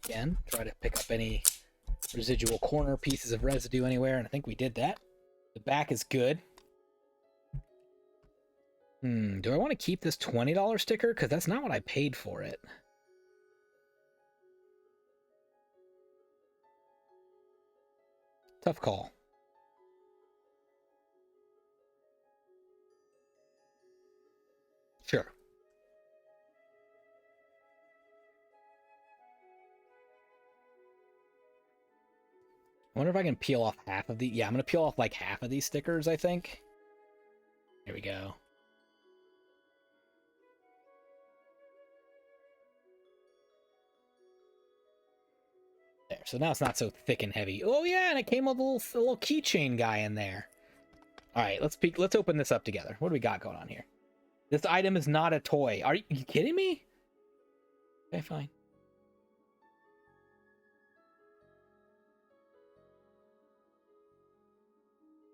Again, try to pick up any residual corner pieces of residue anywhere, and I think we did that. The back is good. Do I want to keep this $20 sticker? Because that's not what I paid for it. Tough call. Sure. I wonder if I can peel off half of the... Yeah, I'm going to peel off like half of these stickers, I think. There we go. There, so now it's not so thick and heavy. Oh yeah, and it came with a little keychain guy in there. All right, let's peek. Let's open this up together. What do we got going on here? This item is not a toy. Are you kidding me? Okay, fine.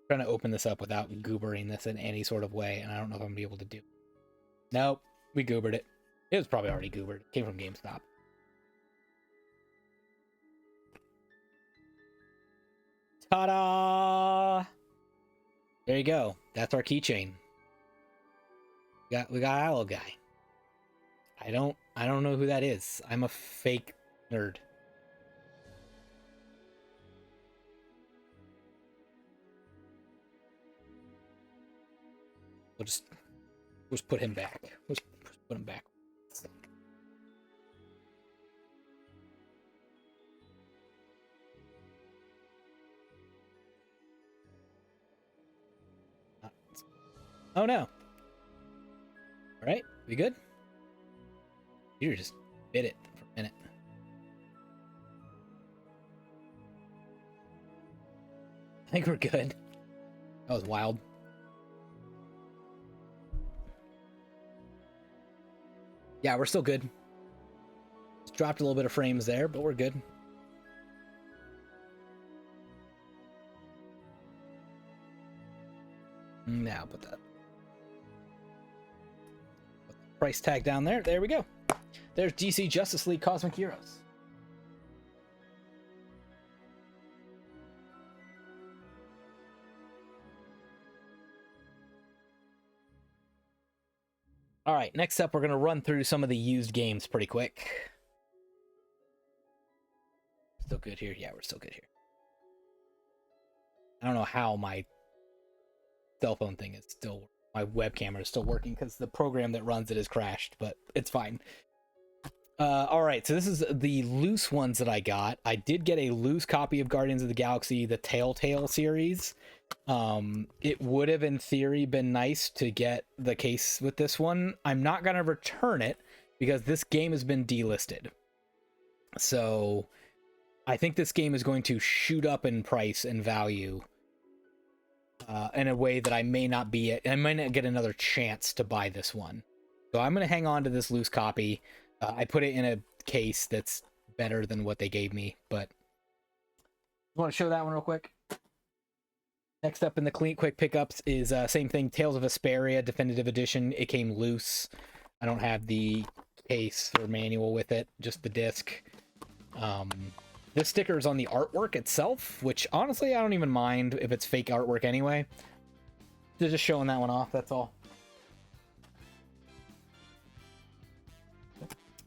I'm trying to open this up without goobering this in any sort of way, and I don't know if I'm gonna be able to do. Nope, we goobered it. It was probably already goobered. It came from GameStop. Ta-da! There you go. That's our keychain. We got our little guy. I don't know who that is. I'm a fake nerd. We'll just put him back. We'll just put him back. Oh no. Alright, we good? You just bit it for a minute. I think we're good. That was wild. Yeah, we're still good. Just dropped a little bit of frames there, but we're good. Now put that price tag down there. There we go. There's DC Justice League Cosmic Heroes. All right, next up, we're going to run through some of the used games pretty quick. Still good here? Yeah, we're still good here. I don't know how my cell phone thing is still, my web camera is still working because the program that runs it has crashed, but it's fine. All right, so this is the loose ones that I got. I did get a loose copy of Guardians of the Galaxy, the Telltale series. It would have, in theory, been nice to get the case with this one. I'm not going to return it because this game has been delisted. So I think this game is going to shoot up in price and value in a way that I may not get another chance to buy this one. So I'm going to hang on to this loose copy. I put it in a case that's better than what they gave me, but you want to show that one real quick? Next up in the quick pickups is same thing, Tales of Vesperia Definitive Edition. It came loose. I don't have the case or manual with it, just the disc. This sticker is on the artwork itself, which honestly I don't even mind if it's fake artwork anyway. They're just showing that one off, that's all.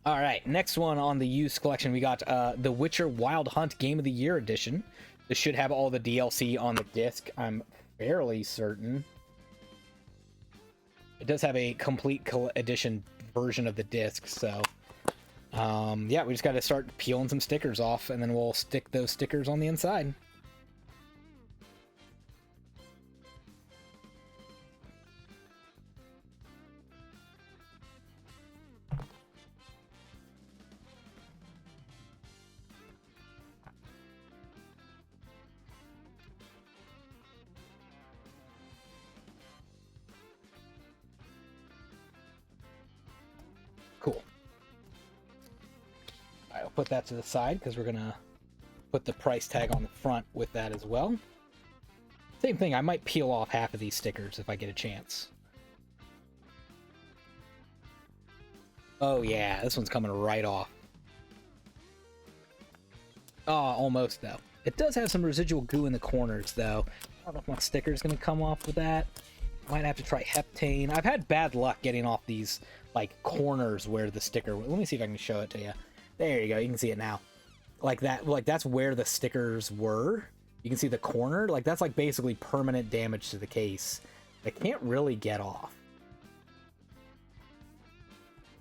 All right, next one on the used collection, we got The Witcher Wild Hunt Game of the Year Edition. This should have all the DLC on the disc, I'm fairly certain. It does have a complete edition version of the disc, so... yeah, we just got to start peeling some stickers off, and then we'll stick those stickers on the inside. Cool. I'll put that to the side because we're gonna put the price tag on the front with that as well. Same thing, I might peel off half of these stickers if I get a chance. Oh yeah, this one's coming right off. Oh, almost though. It does have some residual goo in the corners though. I don't know if my sticker's gonna come off with that. Might have to try heptane. I've had bad luck getting off these like corners where the sticker. Let me see if I can show it to you. There you go. You can see it now. Like that. Like that's where the stickers were. You can see the corner. Like that's like basically permanent damage to the case. I can't really get off.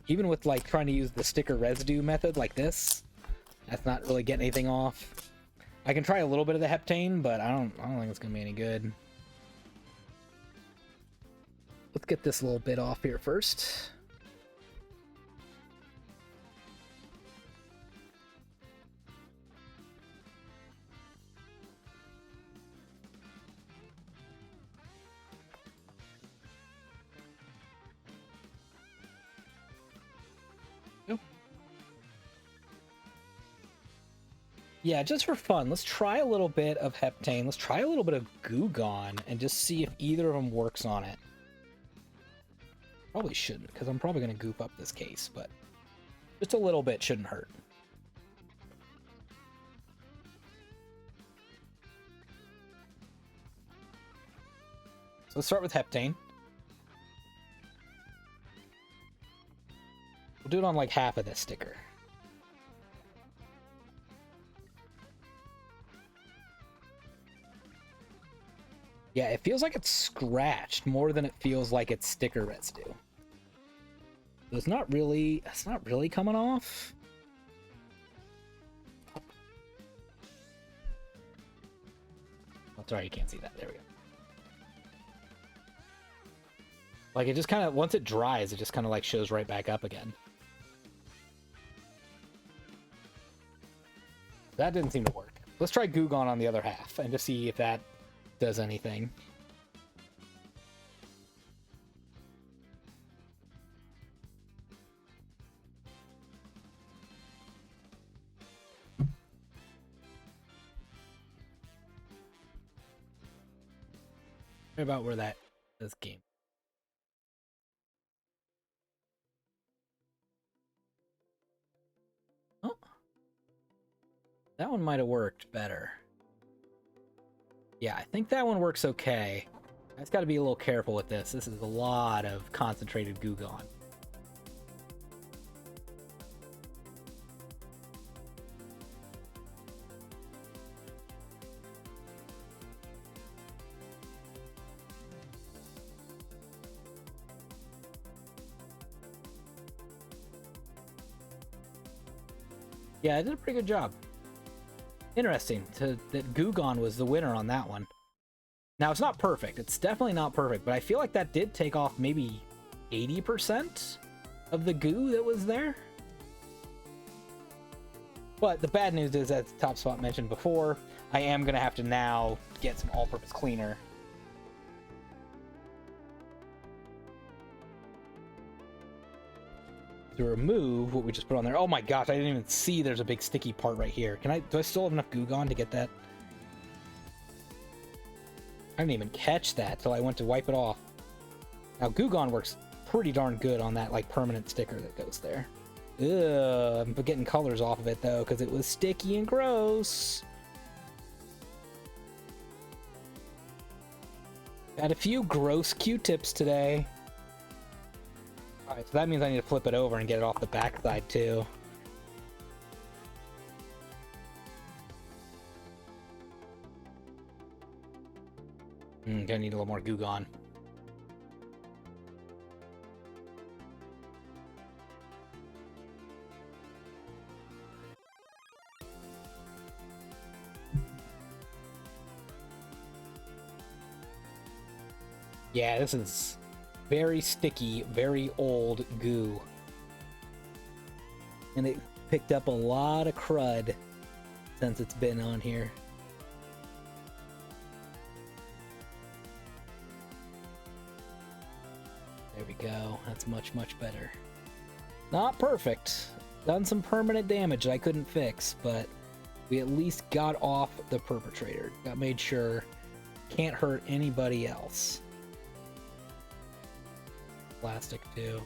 Even with like trying to use the sticker residue method like this, that's not really getting anything off. I can try a little bit of the heptane, but I don't think it's gonna be any good. Let's get this little bit off here first. Yeah, just for fun, let's try a little bit of heptane. Let's try a little bit of Goo Gone and just see if either of them works on it. Probably shouldn't, because I'm probably going to goof up this case, but just a little bit shouldn't hurt. So let's start with heptane. We'll do it on like half of this sticker. Yeah, it feels like it's scratched more than it feels like it's sticker residue. So it's not really coming off. Oh, sorry, you can't see that. There we go. Like it just kind of, once it dries, it just kind of like shows right back up again. That didn't seem to work. Let's try Goo Gone on the other half and just see if that does anything. Right about where this game. Oh, that one might have worked better. Yeah, I think that one works okay. I just got to be a little careful with this. This is a lot of concentrated Goo Gone. Yeah, I did a pretty good job. Interesting that Gugon was the winner on that one. Now, it's not perfect. It's definitely not perfect, but I feel like that did take off maybe 80% of the goo that was there. But the bad news is, as Top Spot mentioned before, I am going to have to now get some all-purpose cleaner. To remove what we just put on there. Oh my gosh, I didn't even see there's a big sticky part right here. Do I still have enough Gugon to get that? I didn't even catch that till I went to wipe it off. Now, Gugon works pretty darn good on that, like, permanent sticker that goes there. Ugh, I'm getting colors off of it, though, because it was sticky and gross. Had a few gross Q-tips today. Alright, so that means I need to flip it over and get it off the backside, too. Gonna need a little more Gugon. Yeah, this is very sticky, very old goo. And it picked up a lot of crud since it's been on here. There we go. That's much, much better. Not perfect. Done some permanent damage that I couldn't fix, but we at least got off the perpetrator. Got made sure can't hurt anybody else. Plastic too.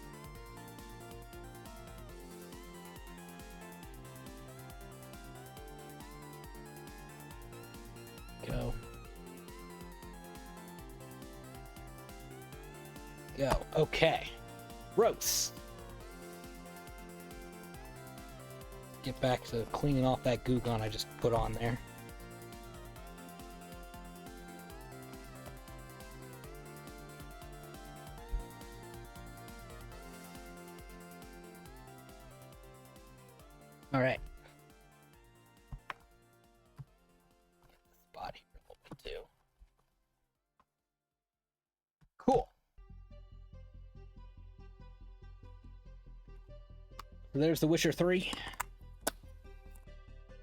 Go. Go. Okay. Gross. Get back to cleaning off that Gugon I just put on there. All right. Spot here a little bit too. Cool. So there's the Witcher 3.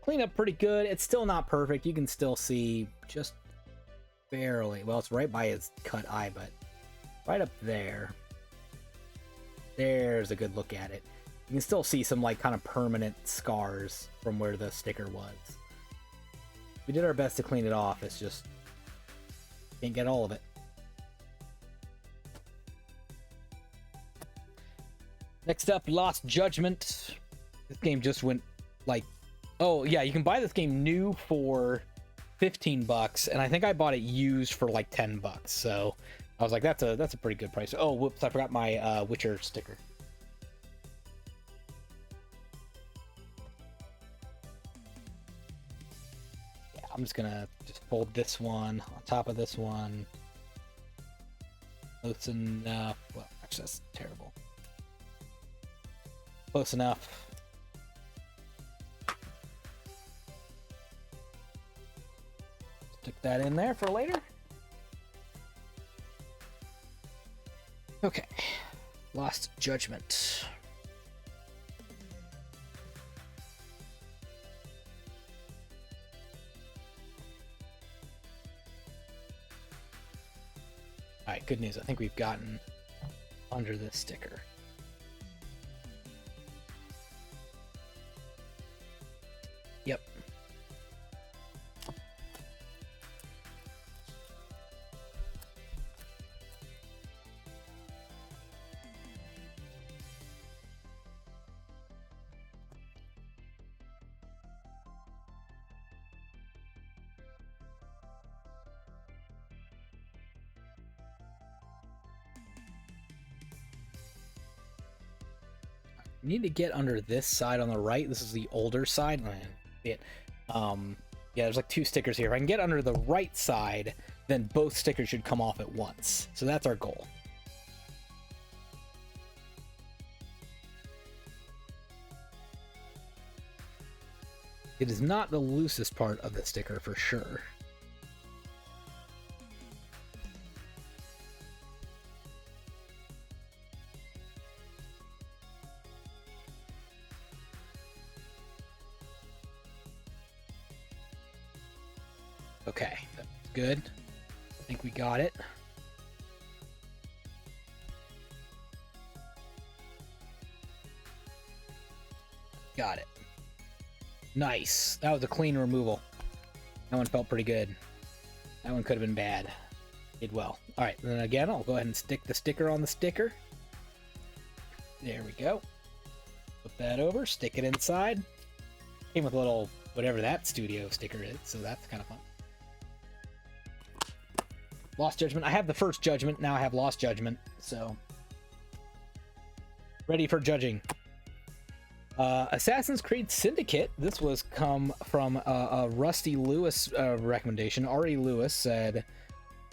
Clean up pretty good. It's still not perfect. You can still see just barely. Well, it's right by his cut eye, but right up there. There's a good look at it. You can still see some, like, kind of permanent scars from where the sticker was. We did our best to clean it off. It's just can't get all of it. Next up, Lost Judgment. This game just went, like... Oh, yeah, you can buy this game new for $15, and I think I bought it used for, like, $10. So I was like, that's a pretty good price. Oh, whoops, I forgot my Witcher sticker. I'm just gonna fold this one on top of this one. Close enough. Well, actually, that's terrible. Close enough. Stick that in there for later. Okay. Lost Judgment. Alright, good news. I think we've gotten under this sticker. Yep. You need to get under this side on the right. This is the older side. Yeah, there's like two stickers here. If I can get under the right side, then both stickers should come off at once. So that's our goal. It is not the loosest part of the sticker for sure. Okay, that's good. I think we got it. Got it. Nice. That was a clean removal. That one felt pretty good. That one could have been bad. Did well. All right, then again, I'll go ahead and stick the sticker on the sticker. There we go. Flip that over, stick it inside. Came with a little, whatever that studio sticker is, so that's kind of fun. Lost Judgment. I have the first Judgment, now I have Lost Judgment, so. Ready for judging. Assassin's Creed Syndicate. This was come from a Rusty Lewis recommendation. Ari Lewis said,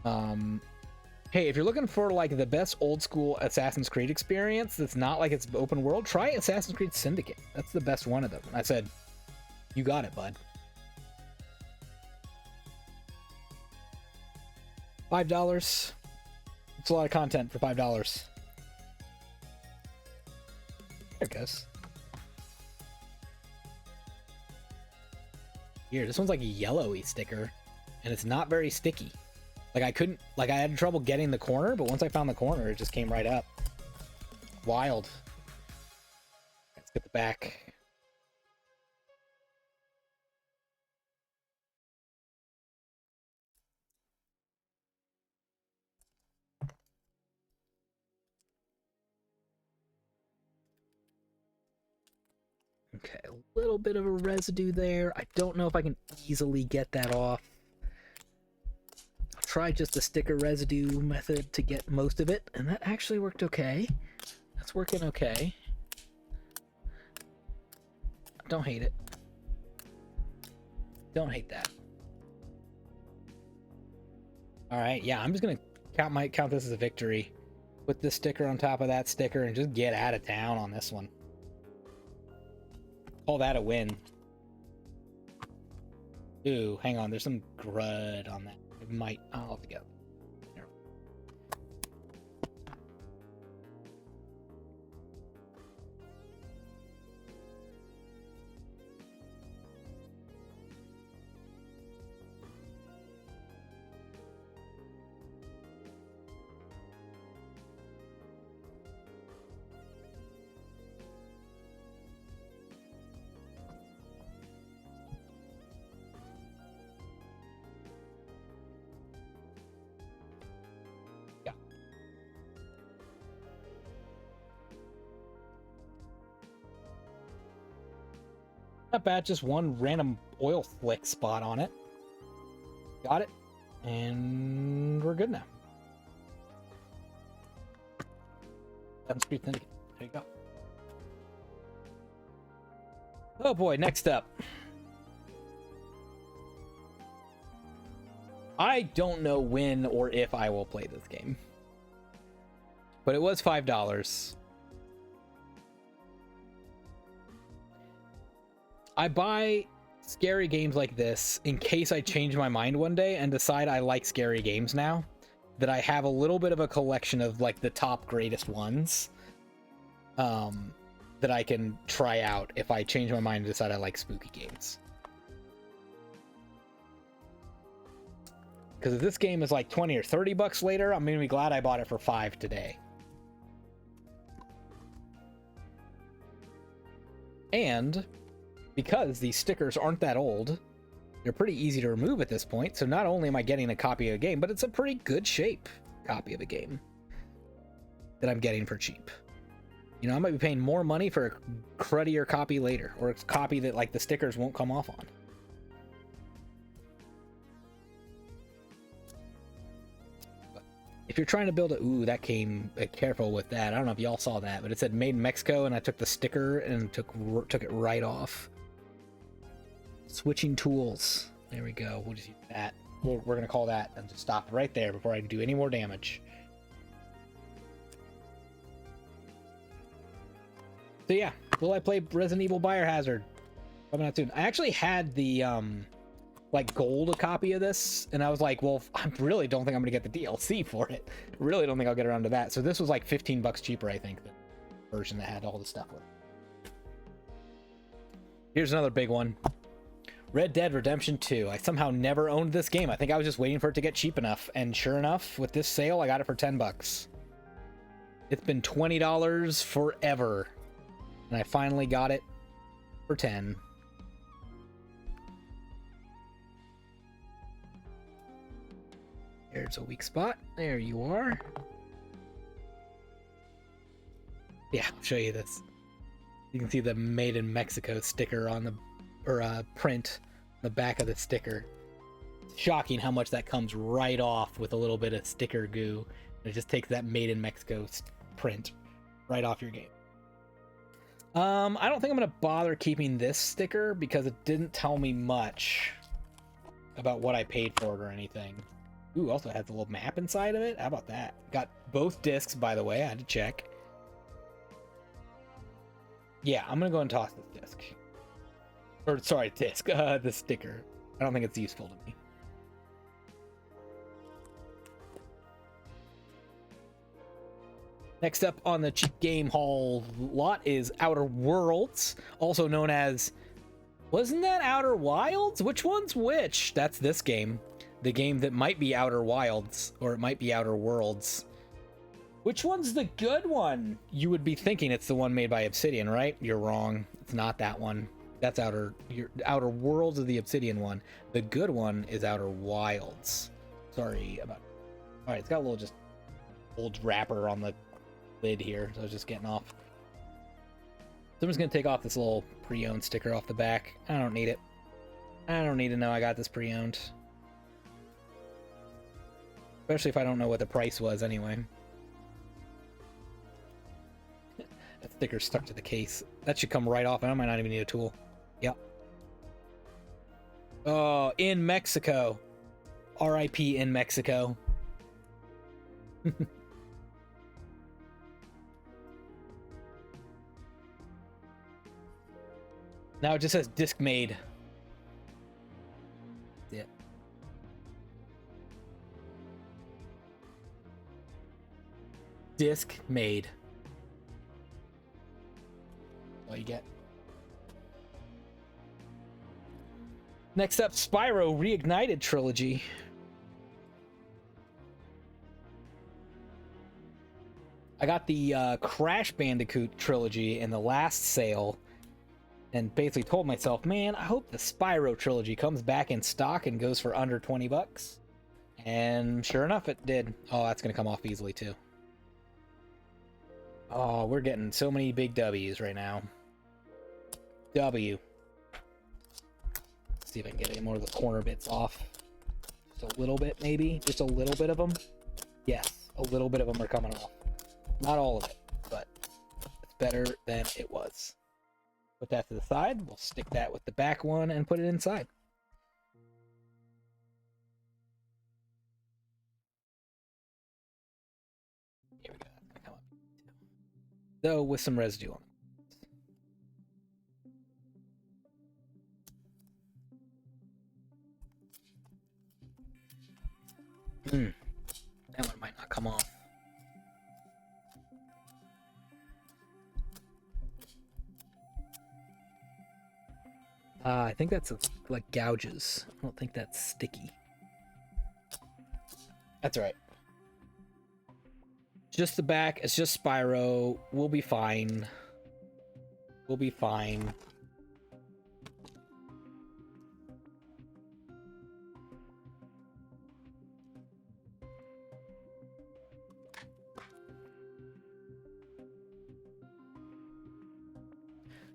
hey, if you're looking for like the best old school Assassin's Creed experience that's not like it's open world, try Assassin's Creed Syndicate. That's the best one of them. And I said, you got it, bud. $5. It's a lot of content for $5. There it goes. Here, this one's like a yellowy sticker, and it's not very sticky. Like I had trouble getting the corner, but once I found the corner, it just came right up. Wild. Let's get the back. Okay, a little bit of a residue there. I don't know if I can easily get that off. I'll try just the sticker residue method to get most of it, and that actually worked okay. That's working okay. Don't hate it. Don't hate that. Alright, yeah, I'm just gonna count this as a victory. Put this sticker on top of that sticker and just get out of town on this one. Call that a win. Ooh, hang on. There's some grud on that. It might. I'll have to go. There. Not bad, just one random oil flick spot on it. Got it. And we're good now. Assassin's Creed Syndicate. There you go. Oh boy, next up. I don't know when or if I will play this game. But it was $5. I buy scary games like this in case I change my mind one day and decide I like scary games now. That I have a little bit of a collection of like the top greatest ones that I can try out if I change my mind and decide I like spooky games. Because if this game is like 20 or 30 bucks later, I'm gonna be glad I bought it for $5 today. And because these stickers aren't that old, they're pretty easy to remove at this point, so not only am I getting a copy of a game, but it's a pretty good shape copy of a game that I'm getting for cheap. You know, I might be paying more money for a cruddier copy later, or a copy that like the stickers won't come off on. But if you're trying to build a... Ooh, that came... careful with that. I don't know if y'all saw that, but it said made in Mexico, and I took the sticker and took it right off. Switching tools. There we go. We'll just use that. We're going to call that and just stop right there before I do any more damage. So yeah, will I play Resident Evil Biohazard? Coming out soon. I actually had the like gold copy of this, and I was like, well, I really don't think I'm gonna get the DLC for it. Really don't think I'll get around to that. So this was like 15 bucks cheaper, I think, than the version that had all the stuff with it. Here's another big one. Red Dead Redemption 2. I somehow never owned this game. I think I was just waiting for it to get cheap enough, and sure enough, with this sale, I got it for 10 bucks. It's been $20 forever, and I finally got it for 10. There's a weak spot. There you are. Yeah, I'll show you this. You can see the Made in Mexico sticker on the, or print on the back of the sticker. It's shocking how much that comes right off with a little bit of sticker goo. It just takes that Made in Mexico print right off your game. I don't think I'm gonna bother keeping this sticker because it didn't tell me much about what I paid for it or anything. Ooh, also has a little map inside of it. How about that? Got both discs, by the way. I had to check. Yeah, I'm gonna go and toss this disc. Or, sorry, disc. The sticker. I don't think it's useful to me. Next up on the cheap game haul lot is Outer Worlds, also known as... Wasn't that Outer Wilds? Which one's which? That's this game. The game that might be Outer Wilds, or it might be Outer Worlds. Which one's the good one? You would be thinking it's the one made by Obsidian, right? You're wrong. It's not that one. That's Outer Worlds is the Obsidian one. The good one is Outer Wilds. Sorry about... Alright, it's got a little just old wrapper on the lid here, so I was just getting off. So I'm just gonna take off this little pre-owned sticker off the back. I don't need it. I don't need to know I got this pre-owned. Especially if I don't know what the price was anyway. That sticker's stuck to the case. That should come right off, and I might not even need a tool. Yep. Oh, in Mexico. RIP in Mexico. Now it just says disc made. Yeah. Disc made. All you get. Next up, Spyro Reignited Trilogy. I got the Crash Bandicoot Trilogy in the last sale, and basically told myself, man, I hope the Spyro Trilogy comes back in stock and goes for under 20 bucks. And sure enough, it did. Oh, that's going to come off easily, too. Oh, we're getting so many big W's right now. W. Let's see if I can get any more of the corner bits off. Just a little bit, maybe. Just a little bit of them. Yes, a little bit of them are coming off. Not all of it, but it's better than it was. Put that to the side. We'll stick that with the back one and put it inside. Here we go. That's gonna come up. Though with some residue on it. That one might not come off. I think that's like gouges. I don't think that's sticky. That's all right. Just the back. It's just Spyro. We'll be fine. We'll be fine.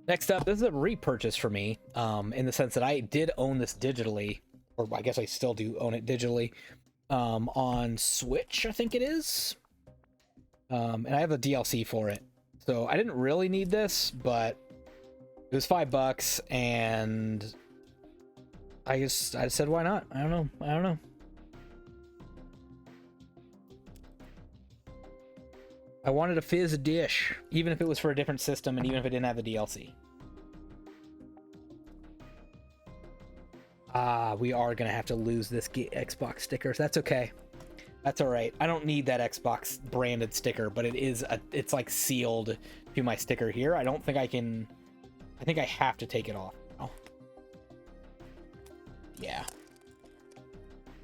Next up, this is a repurchase for me, in the sense that I did own this digitally, or I guess I still do own it digitally, on Switch, I think it is. And I have a DLC for it. So I didn't really need this, but it was $5, and I just said, why not? I don't know. I wanted a fizz dish, even if it was for a different system and even if it didn't have the DLC. We are gonna have to lose this Xbox sticker. That's okay. That's all right. I don't need that Xbox branded sticker, but it's like sealed to my sticker here. I don't think I can. I think I have to take it off. Oh. Yeah.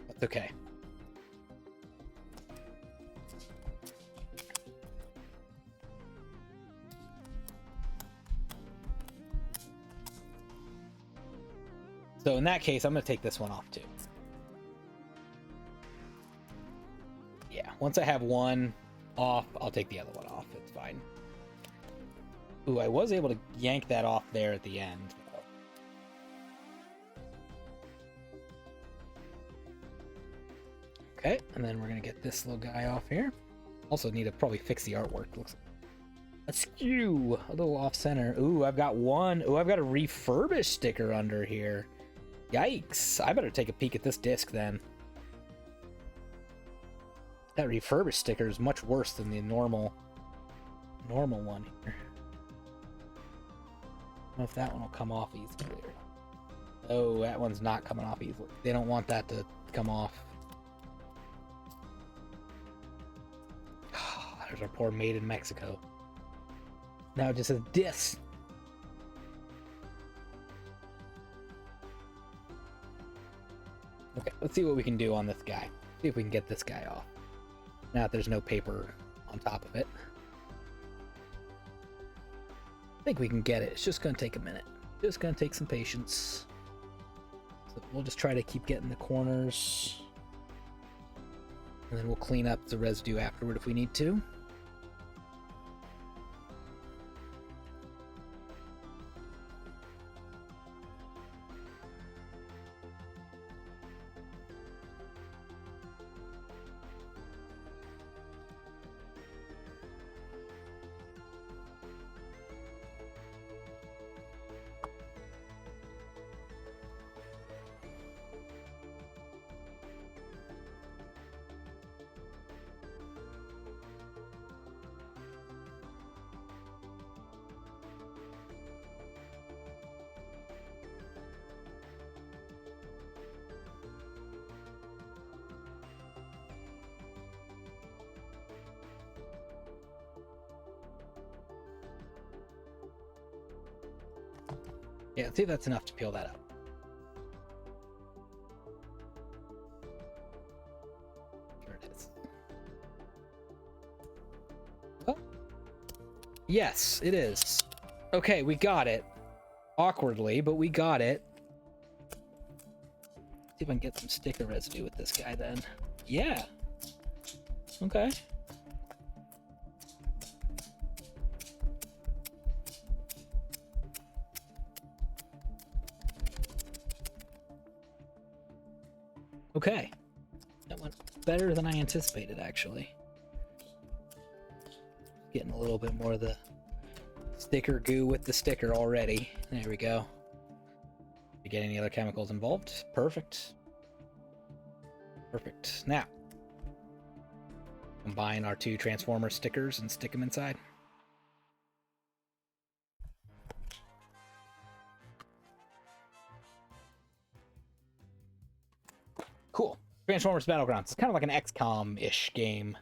That's okay. So in that case, I'm going to take this one off too. Yeah, once I have one off, I'll take the other one off. It's fine. Ooh, I was able to yank that off there at the end. Okay, and then we're going to get this little guy off here. Also need to probably fix the artwork. Looks askew, a little off center. Ooh, I've got one. Ooh, I've got a refurbished sticker under here. Yikes, I better take a peek at this disc then. That refurbished sticker is much worse than the normal one here. I don't know if that one will come off easily. Oh, that one's not coming off easily. They don't want that to come off. There's our poor made in Mexico. Now it just says disc. Okay, let's see what we can do on this guy. See if we can get this guy off. Now that there's no paper on top of it. I think we can get it. It's just going to take a minute. Just going to take some patience. So we'll just try to keep getting the corners. And then we'll clean up the residue afterward if we need to. Yeah, let's see if that's enough to peel that up. There it is. Oh. Yes, it is. Okay, we got it. Awkwardly, but we got it. See if I can get some sticker residue with this guy then. Yeah. Okay. Okay. That went better than I anticipated, actually. Getting a little bit more of the sticker goo with the sticker already. There we go. Did you get any other chemicals involved? Perfect. Perfect. Now, combine our two Transformer stickers and stick them inside. Cool. Transformers Battlegrounds. It's kind of like an XCOM-ish game.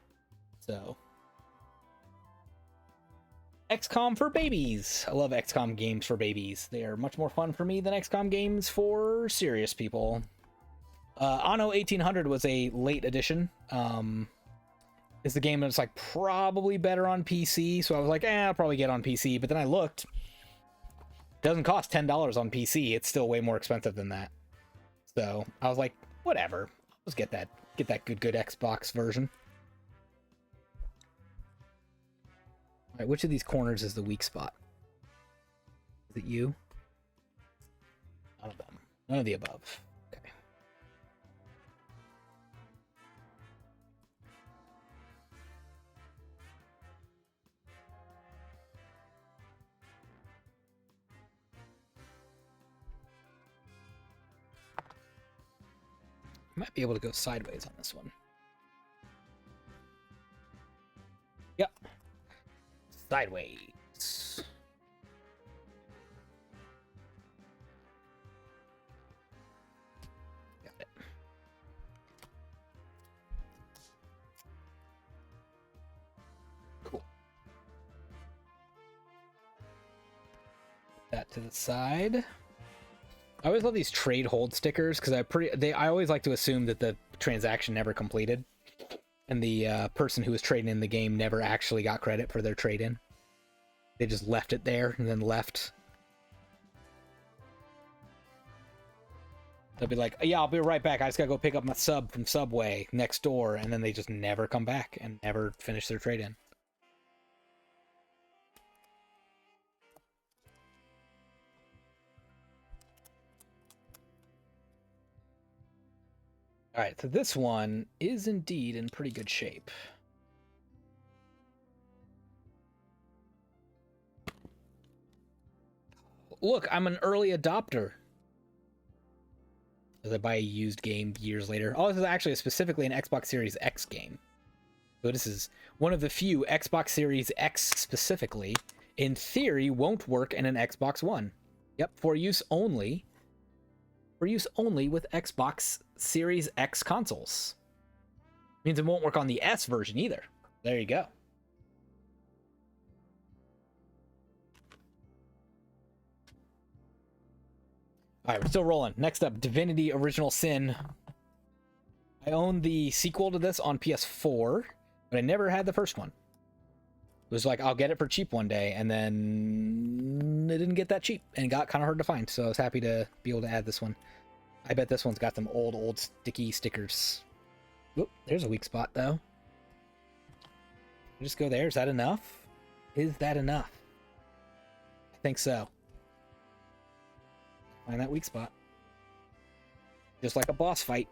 So, XCOM for babies. I love XCOM games for babies. They are much more fun for me than XCOM games for serious people. Anno 1800 was a late addition. It's the game that's like probably better on PC. So I was like, I'll probably get on PC. But then I looked. It doesn't cost $10 on PC. It's still way more expensive than that. So I was like, whatever. Let's get that good Xbox version. All right, which of these corners is the weak spot? Is it you? None of them. None of the above. Okay. Might be able to go sideways on this one. Yep. Sideways. to the side. I always love these trade hold stickers because I always like to assume that the transaction never completed, and the person who was trading in the game never actually got credit for their trade in. They just left it there and then left. They'll be like, yeah, I'll be right back. I just gotta go pick up my sub from Subway next door, and then they just never come back and never finish their trade in. All right, so this one is indeed in pretty good shape. Look, I'm an early adopter. As I buy a used game years later. Oh, this is actually specifically an Xbox Series X game. So this is one of the few Xbox Series X specifically, in theory, won't work in an Xbox One. Yep, for use only. For use only with Xbox Series X consoles. Means it won't work on the S version either. There you go. All right, we're still rolling. Next up, Divinity Original Sin. I own the sequel to this on PS4, but I never had the first one. It was like, I'll get it for cheap one day, and then it didn't get that cheap, and it got kind of hard to find, so I was happy to be able to add this one. I bet this one's got some old sticky stickers. Oop, there's a weak spot, though. Just go there. Is that enough? Is that enough? I think so. Find that weak spot. Just like a boss fight.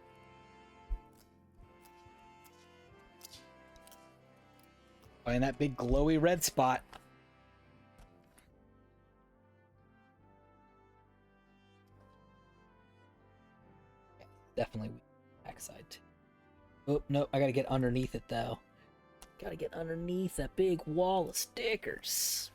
Find that big glowy red spot. Definitely weak backside too. Oh, no, I gotta get underneath it though. Gotta get underneath that big wall of stickers.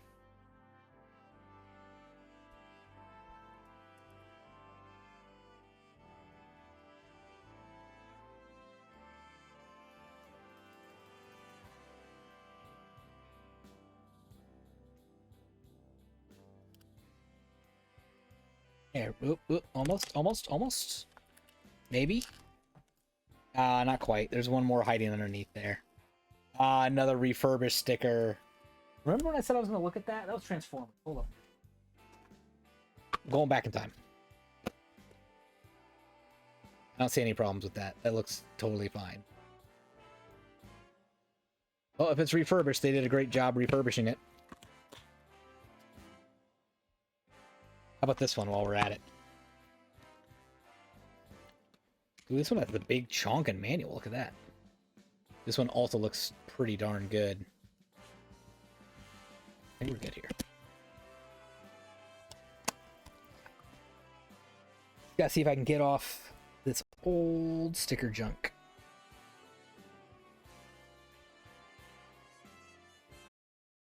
There, almost. Maybe? Not quite. There's one more hiding underneath there. Another refurbished sticker. Remember when I said I was going to look at that? That was Transformers. Hold up. Going back in time. I don't see any problems with that. That looks totally fine. Well, if it's refurbished, they did a great job refurbishing it. How about this one while we're at it? Ooh, this one has the big chonkin manual. Look at that. This one also looks pretty darn good. I think we're good here. Gotta see if I can get off this old sticker junk.